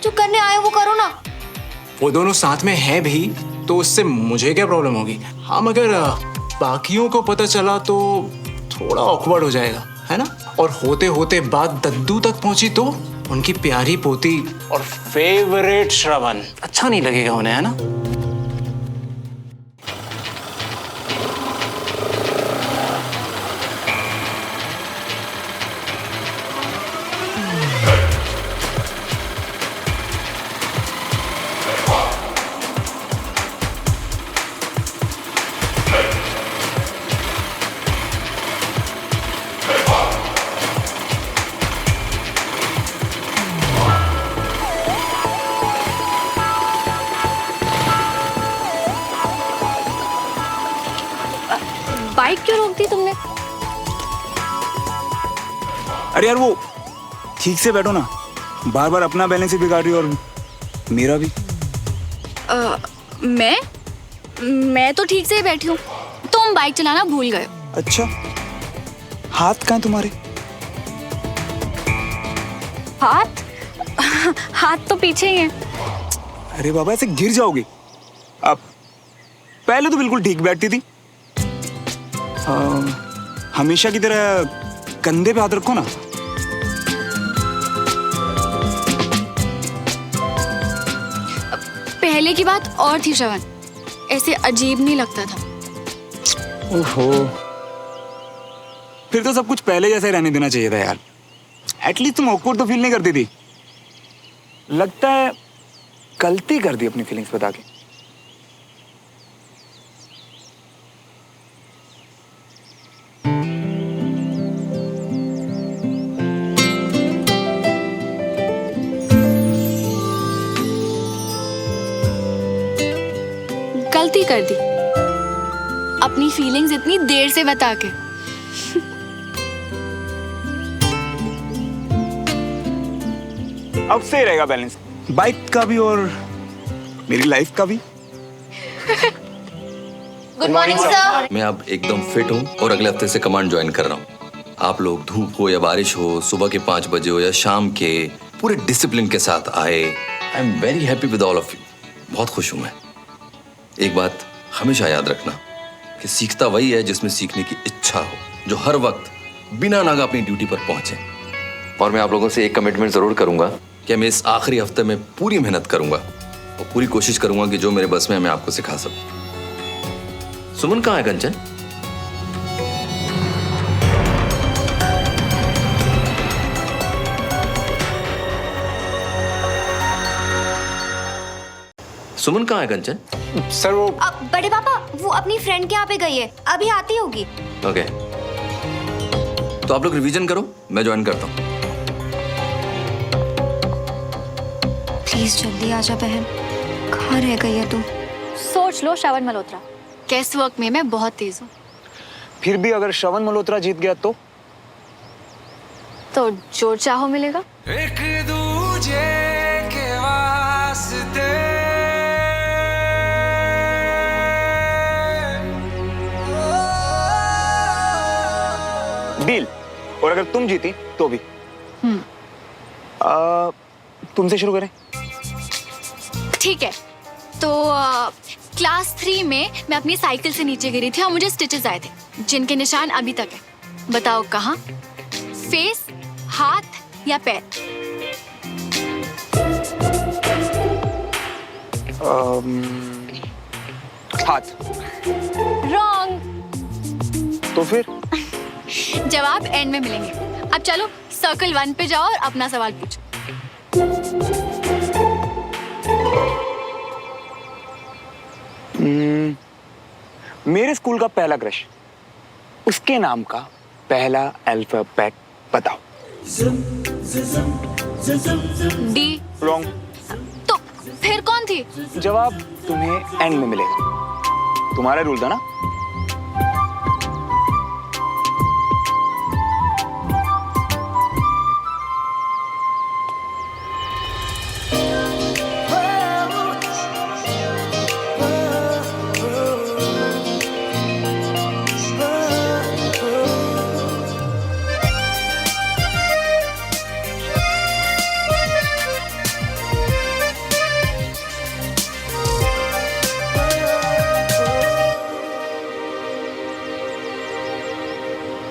Speaker 12: जो करने आए वो करो ना।
Speaker 11: वो दोनों साथ में हैं भी तो उससे मुझे क्या प्रॉब्लम होगी? हाँ मगर बाकियों को पता चला तो थोड़ा ऑकवर्ड हो जाएगा, है ना? और होते होते बात दद्दू तक पहुंची तो उनकी प्यारी पोती और फेवरेट श्रवण, अच्छा नहीं लगेगा उन्हें, है ना?
Speaker 1: बाइक क्यों रोक दी तुमने?
Speaker 2: अरे यार वो ठीक से बैठो ना, बार बार अपना बैलेंस ही बिगाड़ रही हो और मेरा भी।
Speaker 1: मैं तो ठीक से ही बैठी हूँ, तुम बाइक चलाना भूल गए।
Speaker 2: अच्छा, हाथ कहाँ तुम्हारे?
Speaker 1: हाथ? हाथ तो पीछे ही है।
Speaker 2: अरे बाबा ऐसे गिर जाओगे। अब पहले तो बिल्कुल ठीक बैठती थी। हमेशा की तरह कंधे पे हाथ रखो ना।
Speaker 1: पहले की बात और थी श्रवण, ऐसे अजीब नहीं लगता था।
Speaker 2: ओहो, फिर तो सब कुछ पहले जैसे रहने देना चाहिए था यार। एटलीस्ट तुम ऑकवर्ड तो फील नहीं करती थी। लगता है गलती कर दी अपनी फीलिंग्स बता के।
Speaker 1: गलती कर दी अपनी फीलिंग्स इतनी देर से बता के।
Speaker 2: अब सही रहेगा बैलेंस, बाइक का भी और मेरी लाइफ का भी।
Speaker 12: Good morning sir.
Speaker 10: मैं अब एकदम फिट हूँ और अगले हफ्ते से कमांड ज्वाइन कर रहा हूँ। आप लोग धूप हो या बारिश हो, सुबह के 5 बजे हो या शाम के, पूरे डिसिप्लिन के साथ आए। I am very happy with all of you. बहुत खुश हूँ मैं। एक बात हमेशा याद रखना कि सीखता वही है जिसमें सीखने की इच्छा हो, जो हर वक्त बिना नागा अपनी ड्यूटी पर पहुंचे। और मैं आप लोगों से एक कमिटमेंट जरूर करूंगा कि मैं इस आखिरी हफ्ते में पूरी मेहनत करूंगा और पूरी कोशिश करूंगा कि जो मेरे बस में है मैं आपको सिखा सकूं। सुमन कहाँ है कंचन? सुमन कहाँ है कंचन?
Speaker 2: सर वो
Speaker 12: बड़े पापा वो अपनी फ्रेंड के यहाँ पे गई है, अभी आती होगी।
Speaker 10: ओके, तो आप लोग रिवीजन करो, मैं ज्वाइन करता हूँ।
Speaker 12: प्लीज जल्दी आजा बहन, कहाँ रह गई है तू?
Speaker 1: सोच लो श्रवण मल्होत्रा, कैस वर्क में मैं बहुत तेज हूँ।
Speaker 2: फिर भी अगर श्रवण मल्होत्रा जीत गया
Speaker 1: तो जो चाहो मिलेगा।
Speaker 3: एक दूजे के वास्ते
Speaker 2: डील। और अगर तुम जीती तो भी। तुमसे शुरू करें?
Speaker 1: ठीक है, तो क्लास 3 में मैं अपनी साइकिल से नीचे गिरी थी और मुझे स्टिचेस आए थे जिनके निशान अभी तक है। बताओ कहाँ? फेस, हाथ या पैर?
Speaker 2: हाथ।
Speaker 1: रॉन्ग।
Speaker 2: तो फिर
Speaker 1: जवाब एंड में मिलेंगे। अब चलो सर्कल 1 पे जाओ और अपना सवाल पूछो।
Speaker 2: मेरे स्कूल का पहला क्रश, उसके नाम का पहला अल्फाबेट बताओ।
Speaker 1: डी।
Speaker 2: रॉन्ग।
Speaker 1: तो फिर कौन थी?
Speaker 2: जवाब तुम्हें एंड में मिलेगा। तुम्हारा रूल था ना।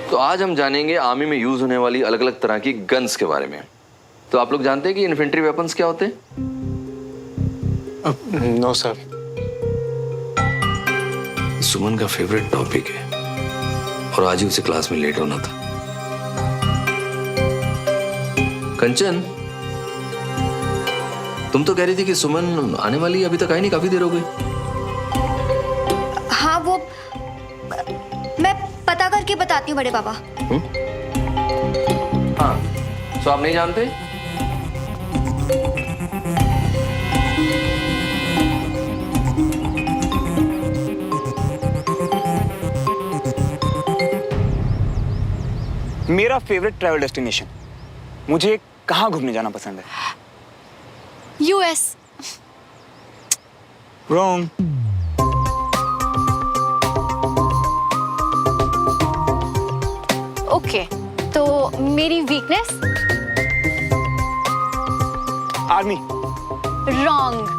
Speaker 10: तो आज हम जानेंगे आर्मी में यूज होने वाली अलग अलग तरह की गन्स के बारे में। तो आप लोग जानते हैं कि इन्फेंट्री वेपन्स क्या होते हैं?
Speaker 2: No sir.
Speaker 10: सुमन का फेवरेट टॉपिक है और आज ही उसे क्लास में लेट होना था। कंचन, तुम तो कह रही थी कि सुमन आने वाली है, अभी तक आई नहीं, काफी देर हो गई।
Speaker 12: हाँ वो मैं पता करके बताती हूँ बड़े पापा।
Speaker 10: हाँ, तो आप नहीं जानते?
Speaker 2: मेरा फेवरेट ट्रैवल डेस्टिनेशन, मुझे कहाँ घूमने जाना पसंद है?
Speaker 1: यूएस।
Speaker 2: रॉन्ग।
Speaker 1: ओके, तो मेरी वीकनेस?
Speaker 2: आर्मी।
Speaker 1: रॉन्ग।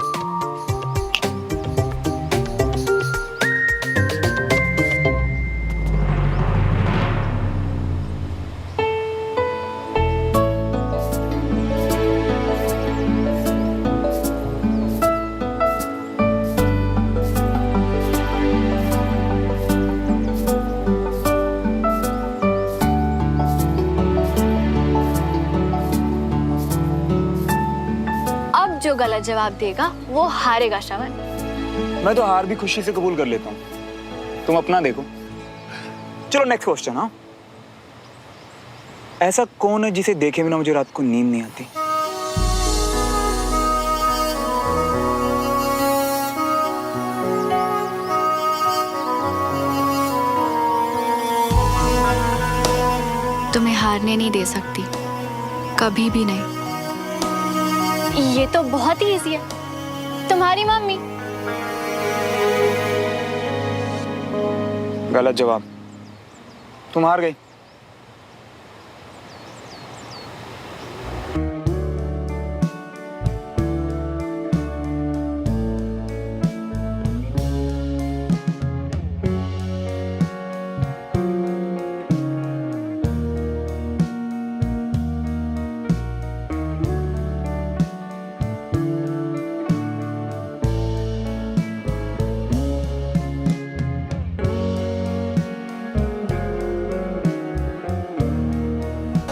Speaker 1: अब जो गलत जवाब देगा वो हारेगा श्रवण।
Speaker 2: मैं तो हार भी खुशी से कबूल कर लेता हूँ, तुम अपना देखो। चलो नेक्स्ट क्वेश्चन। हाँ, ऐसा कौन है जिसे देखे बिना मुझे रात को नींद नहीं आती?
Speaker 1: तुम्हें हारने नहीं दे सकती, कभी भी नहीं। ये तो बहुत ही इजी है, तुम्हारी मम्मी।
Speaker 2: गलत जवाब, तुम हार गई।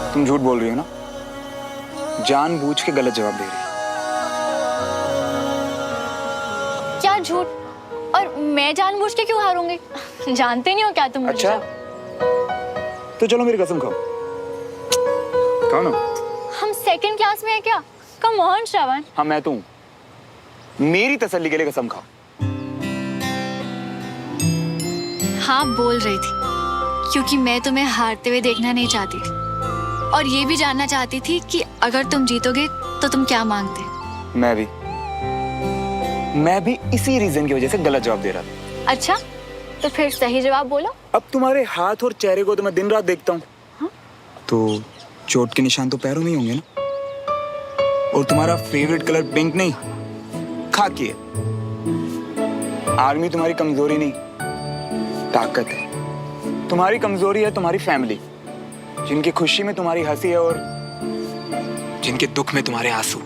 Speaker 2: तुम झूठ बोल रही हो ना, जानबूझ के गलत जवाब दे रही हो।
Speaker 1: क्या झूठ? और मैं जानबूझ के क्यों हारूंगी? जानते नहीं हो क्या तुम मुझे?
Speaker 2: अच्छा, तो चलो मेरी कसम खाओ। खाओ ना।
Speaker 1: हम सेकंड क्लास में है क्या? कम ऑन श्रवण।
Speaker 2: हाँ मैं तो हूँ, मेरी तसल्ली के लिए कसम खाओ।
Speaker 1: हाँ बोल रही थी, क्योंकि मैं तुम्हें हारते हुए देखना नहीं चाहती थी, और ये भी जानना चाहती थी कि अगर तुम जीतोगे तो तुम क्या मांगते।
Speaker 2: मैं भी इसी रीजन की वजह से गलत जवाब दे रहा था।
Speaker 1: अच्छा, तो फिर सही जवाब बोलो।
Speaker 2: अब तुम्हारे हाथ और चेहरे को तो मैं दिन रात देखता हूँ।
Speaker 1: हाँ?
Speaker 2: तो चोट के निशान तो पैरों में ही होंगे ना? और तुम्हारा फेवरेट कलर पिंक नहीं, खाकी है। आर्मी तुम्हारी कमजोरी नहीं, ताकत है। तुम्हारी कमजोरी है तुम्हारी फैमिली, जिनकी खुशी में तुम्हारी हंसी है और जिनके दुख में तुम्हारे आंसू।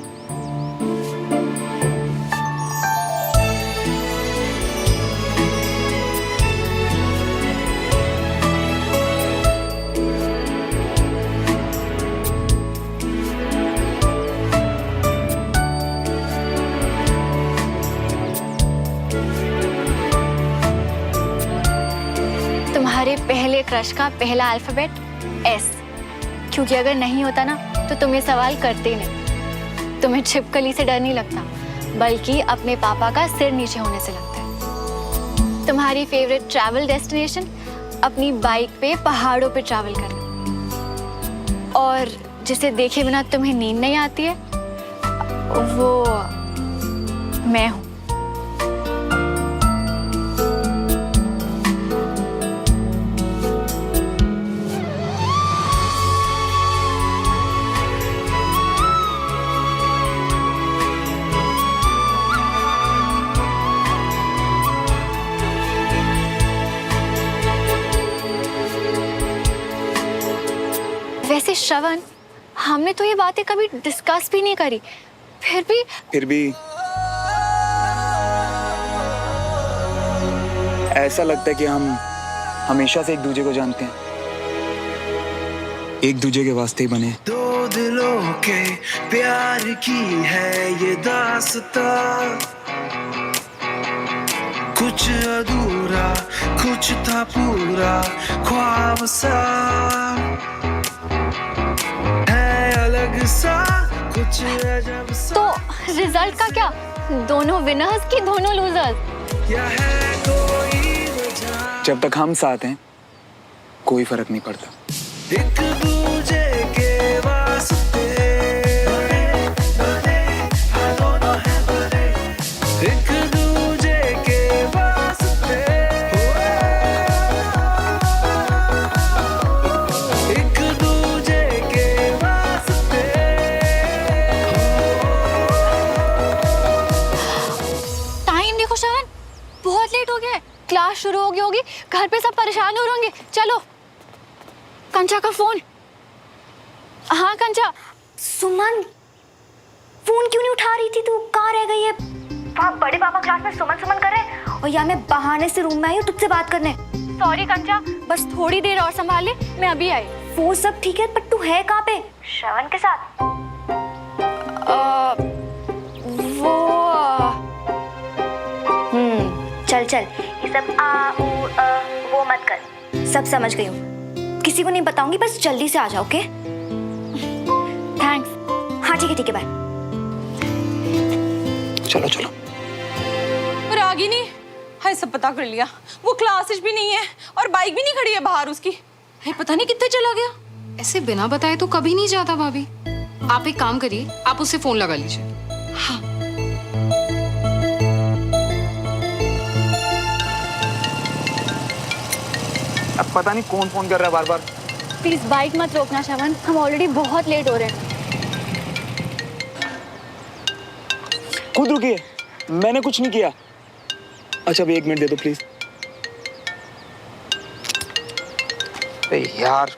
Speaker 1: तुम्हारे पहले क्रश का पहला अल्फाबेट S, क्योंकि अगर नहीं होता ना तो तुम ये सवाल करते ही नहीं। तुम्हें छिपकली से डर नहीं लगता, बल्कि अपने पापा का सिर नीचे होने से लगता है। तुम्हारी फेवरेट ट्रैवल डेस्टिनेशन अपनी बाइक पे पहाड़ों पे ट्रैवल करना, और जिसे देखे बिना तुम्हें नींद नहीं आती है वो मैं हूँ। वैसे श्रवण, हमने तो ये बातें कभी डिस्कस भी नहीं करी, फिर भी
Speaker 2: ऐसा लगता है कि हम हमेशा से एक दूसरे को जानते हैं, एक दूसरे के वास्ते ही बने।
Speaker 3: दो दिलों के प्यार की है ये दास्तां, कुछ अधूरा कुछ था पूरा ख्वाब सा, है अलग सा कुछ अजब सा।
Speaker 1: तो रिजल्ट का क्या? दोनों विनर्स की दोनों लूजर्स?
Speaker 3: या है कोई वजह?
Speaker 2: जब तक हम साथ हैं कोई फर्क नहीं पड़ता।
Speaker 3: एक दूजे के वास्ते बने, हाँ दोनों हैं बने, एक दूजे के वास्ते, एक दूजे के वास्ते,
Speaker 1: क्लास शुरू हो गई होगी, घर पे सब परेशान हो रहे होंगे। चलो। कंचा का फोन। हाँ कंचा।
Speaker 12: सुमन, फोन क्यों नहीं उठा रही थी तू? कहाँ रह गई है? वहाँ बड़े पापा क्लास में सुमन सुमन कर रहे हैं और यहाँ मैं बहाने से रूम में आई हूँ तुझसे बात करने।
Speaker 1: सॉरी कंचा, बस थोड़ी देर और संभाल ले, मैं अभी आई।
Speaker 12: वो सब ठीक है, पर तू है कहाँ पे? श्रवण के साथ? चल चल, ये सब वो मत कर, सब समझ गई हूँ। किसी को नहीं बताऊंगी, बस जल्दी से आ जाओ, ओके?
Speaker 1: थैंक्स।
Speaker 12: हाँ ठीक है, बाय।
Speaker 2: चलो चलो।
Speaker 5: रागिनी, हाय सब पता कर लिया, वो क्लासेस भी नहीं है और बाइक भी नहीं खड़ी है बाहर उसकी। हाय पता नहीं कितने चला गया।
Speaker 14: ऐसे बिना बताए तो कभी नहीं जाता भाभी। आप एक काम करिए, आप उससे फोन लगा लीजिए।
Speaker 5: हाँ।
Speaker 2: अब पता नहीं कौन फोन कर रहा है बार बार।
Speaker 1: प्लीज बाइक मत रोकना श्रवण, हम ऑलरेडी बहुत लेट हो रहे हैं।
Speaker 2: खुद रुकिए, मैंने कुछ नहीं किया। अच्छा अभी 1 मिनट दे दो प्लीज। यार।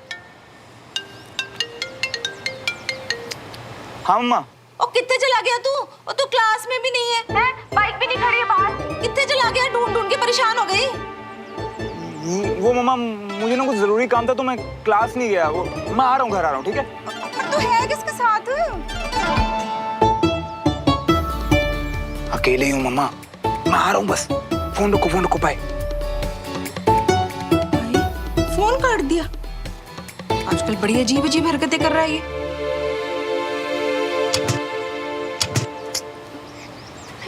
Speaker 2: हाँ मम्मा।
Speaker 5: ओ कितने चला गया तू? और तू क्लास में भी नहीं है? बाइक भी नहीं खड़ी है बाहर। कितने चला गया? ढूंढ ढूंढ के परेशान हो गई।
Speaker 2: वो मम्मा, मुझे ना कुछ जरूरी काम था तो मैं क्लास नहीं गया। वो मैं आ रहा हूँ, घर आ रहा हूँ, ठीक है?
Speaker 5: पर तू है किसके साथ?
Speaker 2: अकेले ही हूँ मम्मा, मैं आ रहा हूँ बस। फोन रखो पाए।
Speaker 5: फोन काट दिया। आजकल बड़ी अजीब अजीब हरकतें कर रहा है ये।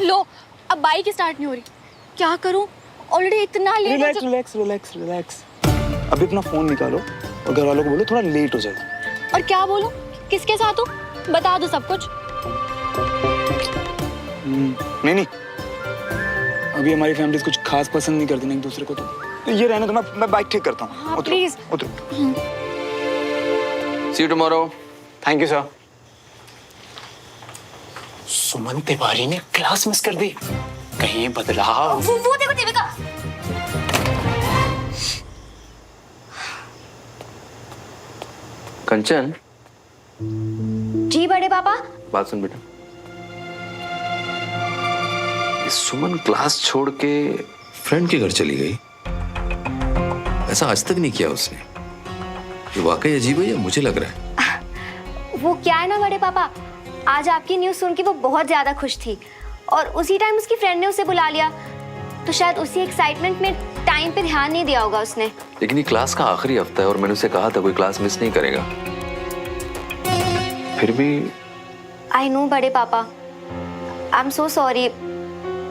Speaker 1: लो, अब बाइक स्टार्ट नहीं हो रही, क्या करूं? ऑलरेडी इतना लेट हो चुका।
Speaker 2: रिलैक्स। अभी अपना फोन निकालो और घर वालों को बोलो थोड़ा लेट हो जाएगा।
Speaker 1: और क्या बोलूं? किसके साथ हूँ? बता दो सब कुछ।
Speaker 2: नहीं, अभी हमारी फैमिली कुछ खास पसंद नहीं करती ना एक दूसरे को, तो ये रहने तो मैं बाइक ठीक करता हूँ।
Speaker 1: हाँ, प्लीज।
Speaker 2: उतरो।
Speaker 10: See you tomorrow.
Speaker 2: Thank you sir.
Speaker 11: Suman Tiwari ने क्लास मिस कर दी, कहीं बदलाव।
Speaker 12: वो देखो देविका।
Speaker 10: कंचन,
Speaker 12: जी बड़े पापा।
Speaker 10: बात सुन बेटा। सुमन क्लास छोड़ के फ्रेंड के घर चली गई, ऐसा आज तक नहीं किया उसने। ये वाकई अजीब है या मुझे लग रहा है?
Speaker 12: वो क्या है ना बड़े पापा, आज आपकी न्यूज़ सुन के वो बहुत ज्यादा खुश थी और उसी टाइम उसकी फ्रेंड ने उसे बुला लिया, तो शायद उसी एक्साइटमेंट में टाइम पे ध्यान नहीं दिया होगा उसने।
Speaker 10: लेकिन ये क्लास का आखिरी हफ्ता है और मैंने उसे कहा था कोई क्लास मिस नहीं करेगा, फिर भी।
Speaker 12: आई नो बड़े पापा, I am so sorry.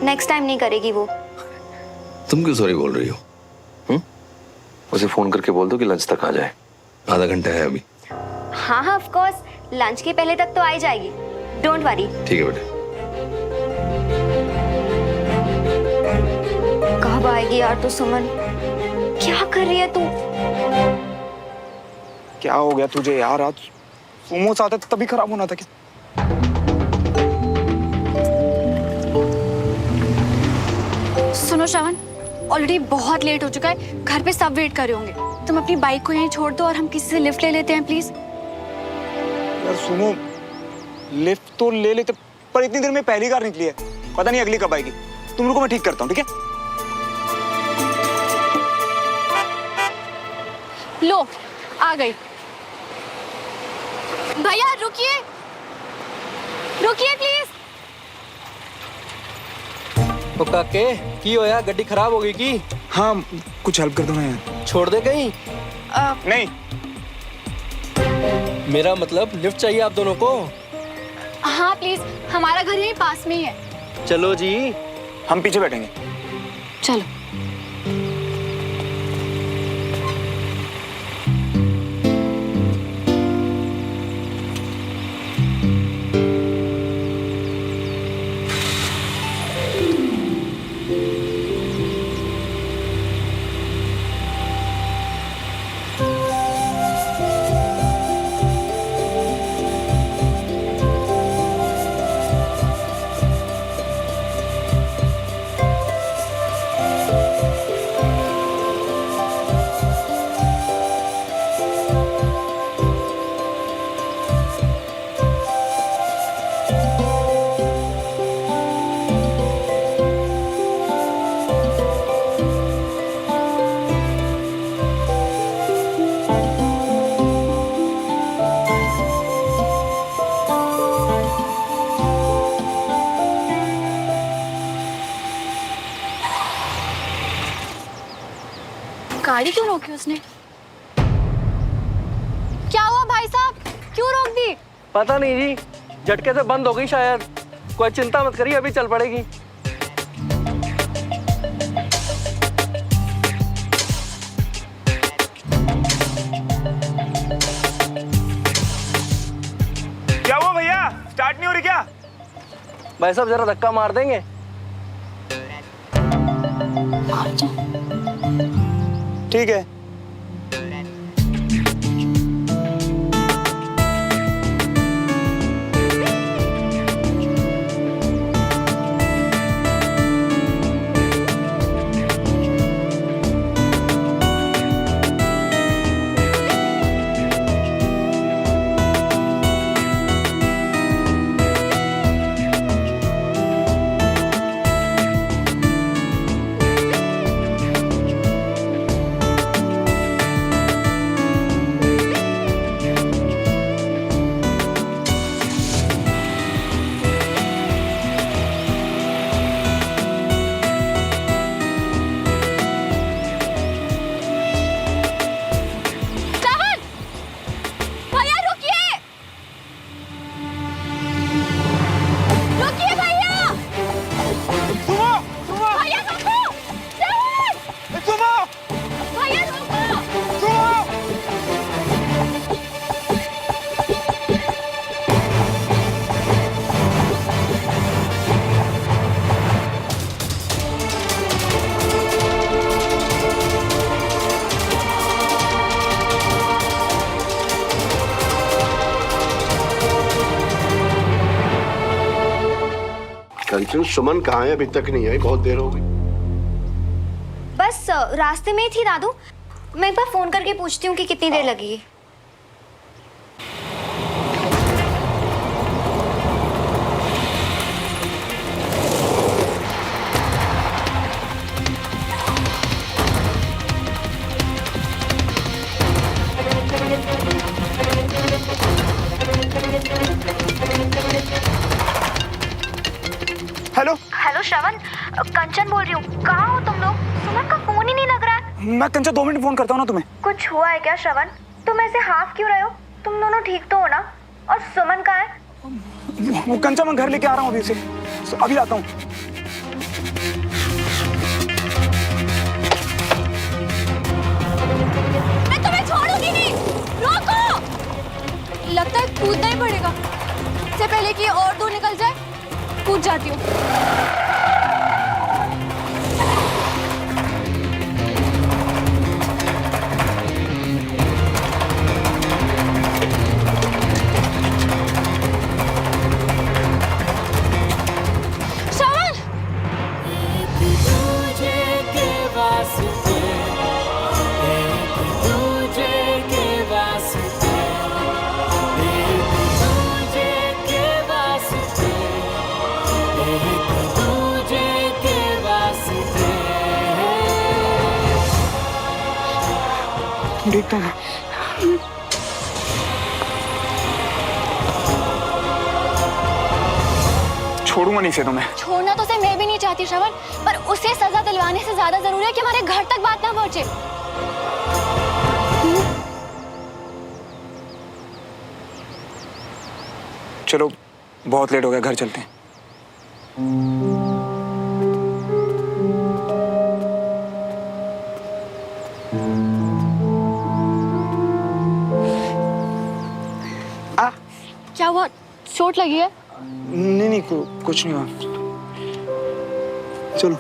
Speaker 12: Next time नहीं करेगी वो।
Speaker 10: तुम क्यों सॉरी बोल रही हो? उसे फोन करके बोल दो कि लंच तक आ जाए, आधा घंटा है अभी।
Speaker 12: हाँ ऑफ कोर्स, लंच के पहले तक तो आ ही जाएगी, डोंट वरी।
Speaker 10: ठीक है बेटे।
Speaker 12: कब आएगी यार तू सुमन? क्या कर रही है तू?
Speaker 2: क्या हो गया तुझे यार? आज सुमो से आता तभी खराब होना था।
Speaker 1: सुनो श्रवण, ऑलरेडी बहुत लेट हो चुका है, घर पे सब वेट कर रहे होंगे। तुम अपनी बाइक को यहीं छोड़ दो और हम किसी से लिफ्ट ले लेते हैं प्लीज।
Speaker 2: यार सुनो, लिफ्ट तो ले लेते, पर इतनी देर में पहली कार निकली है, पता नहीं अगली कब आएगी। तुम रुको, मैं ठीक करता हूँ, ठीक है?
Speaker 1: लो, आ गई। भैया रुकिए प्लीज।
Speaker 11: तो काके की होया, गड्डी खराब हो गई की?
Speaker 2: हाँ, कुछ हेल्प कर दो ना यार।
Speaker 11: छोड़ दे कहीं?
Speaker 2: नहीं,
Speaker 11: मेरा मतलब लिफ्ट चाहिए आप दोनों को।
Speaker 1: हाँ प्लीज, हमारा घर यहीं पास में ही है।
Speaker 11: चलो जी,
Speaker 2: हम पीछे बैठेंगे।
Speaker 1: चलो। गाड़ी क्यों रोकी उसने? क्या हुआ भाई साहब, क्यों रोक दी?
Speaker 11: पता नहीं जी, झटके से बंद हो गई शायद। कोई चिंता मत करिए, अभी चल पड़ेगी।
Speaker 2: क्या हुआ भैया, स्टार्ट नहीं हो रही क्या?
Speaker 11: भाई साहब जरा धक्का मार देंगे?
Speaker 2: ठीक है।
Speaker 13: कंचन, सुमन कहाँ है? अभी तक नहीं आई, बहुत देर हो गई।
Speaker 12: बस रास्ते में ही थी दादू। मैं एक बार फोन करके पूछती हूँ कि कितनी देर लगेगी।
Speaker 2: हेलो
Speaker 12: हेलो श्रवण, कंचन बोल रही हूँ। कहाँ हो तुम लोग? सुमन का फोन ही नहीं लग रहा है।
Speaker 2: मैं कंचन 2 मिनट फोन करता हूँ ना तुम्हें।
Speaker 12: कुछ हुआ है क्या श्रवण? तुम ऐसे हाफ क्यों रहे हो? तुम दोनों ठीक तो हो ना? और सुमन कहाँ है?
Speaker 2: वो कंचन मैं घर लेके आ रहा हूँ अभी उसे, अभी आता हूँ।
Speaker 1: मैं तुम्हें छोड़ूंगी नहीं, रोको। लगता है कूदना ही पड़ेगा। इससे पहले कि और दूर निकल जाए, कूद जाती हूँ। श्रवण!
Speaker 2: देखता हूँ। छोड़ूंगा नहीं से तुम्हें।
Speaker 1: छोड़ना तो उसे मैं भी नहीं चाहती श्रवण, पर उसे सजा दिलवाने से ज्यादा जरूरी है कि हमारे घर तक बात ना पहुंचे।
Speaker 2: चलो बहुत लेट हो गया, घर चलते हैं।
Speaker 1: क्या हुआ, चोट लगी है?
Speaker 2: नहीं कुछ नहीं हुआ। चलो।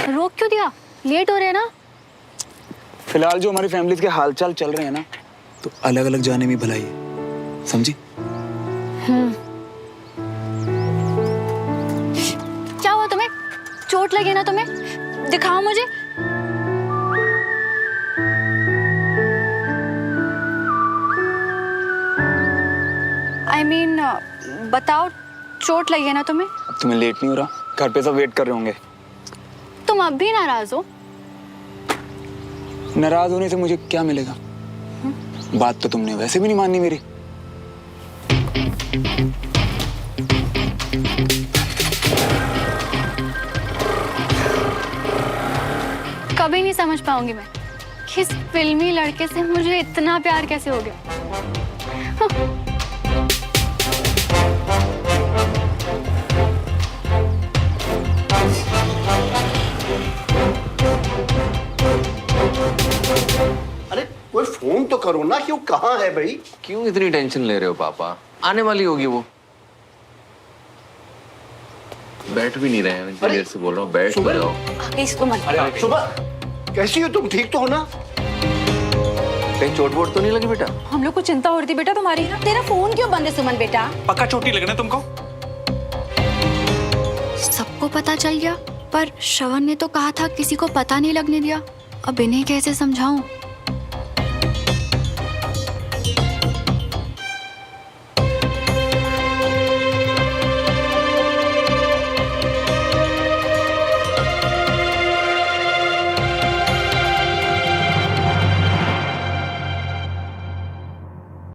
Speaker 1: रोक क्यों दिया? लेट हो रहे हैं ना।
Speaker 2: फिलहाल जो हमारी फैमिलीज के हालचाल चल रहे हैं ना, तो अलग अलग जाने में भलाई है, समझी?
Speaker 1: चोट लगी ना तुम्हें? दिखाओ मुझे। I mean, बताओ, चोट लगी है ना तुम्हें?
Speaker 2: अब तुम्हें लेट नहीं हो रहा? घर पे सब वेट कर रहे होंगे।
Speaker 1: तुम अब भी नाराज हो?
Speaker 2: नाराज होने से मुझे क्या मिलेगा? बात तो तुमने वैसे भी नहीं माननी मेरी।
Speaker 1: कभी नहीं समझ पाऊंगी मैं कि इस फिल्मी लड़के से मुझे इतना प्यार कैसे हो गया।
Speaker 13: अरे कोई फोन तो करो ना, क्यों कहाँ है भाई?
Speaker 10: क्यों इतनी टेंशन ले रहे हो पापा? आने वाली होगी वो। बैठ भी नहीं रहे हैं, इतनी देर से बोल रहा हूँ बैठ
Speaker 13: सुबह?
Speaker 10: जाओ।
Speaker 1: सुमन,
Speaker 13: अरे सुबह कैसी हो तुम? ठीक तो हो ना?
Speaker 10: कहीं चोट वोट तो नहीं लगी बेटा?
Speaker 9: हम लोग को चिंता हो रही थी बेटा तुम्हारी।
Speaker 6: तेरा फोन क्यों बंद है सुमन बेटा?
Speaker 8: पक्का चोट नहीं लगना तुमको?
Speaker 1: सबको पता चल गया, पर श्रवण ने तो कहा था किसी को पता नहीं लगने दिया। अब इन्हें कैसे समझाऊं?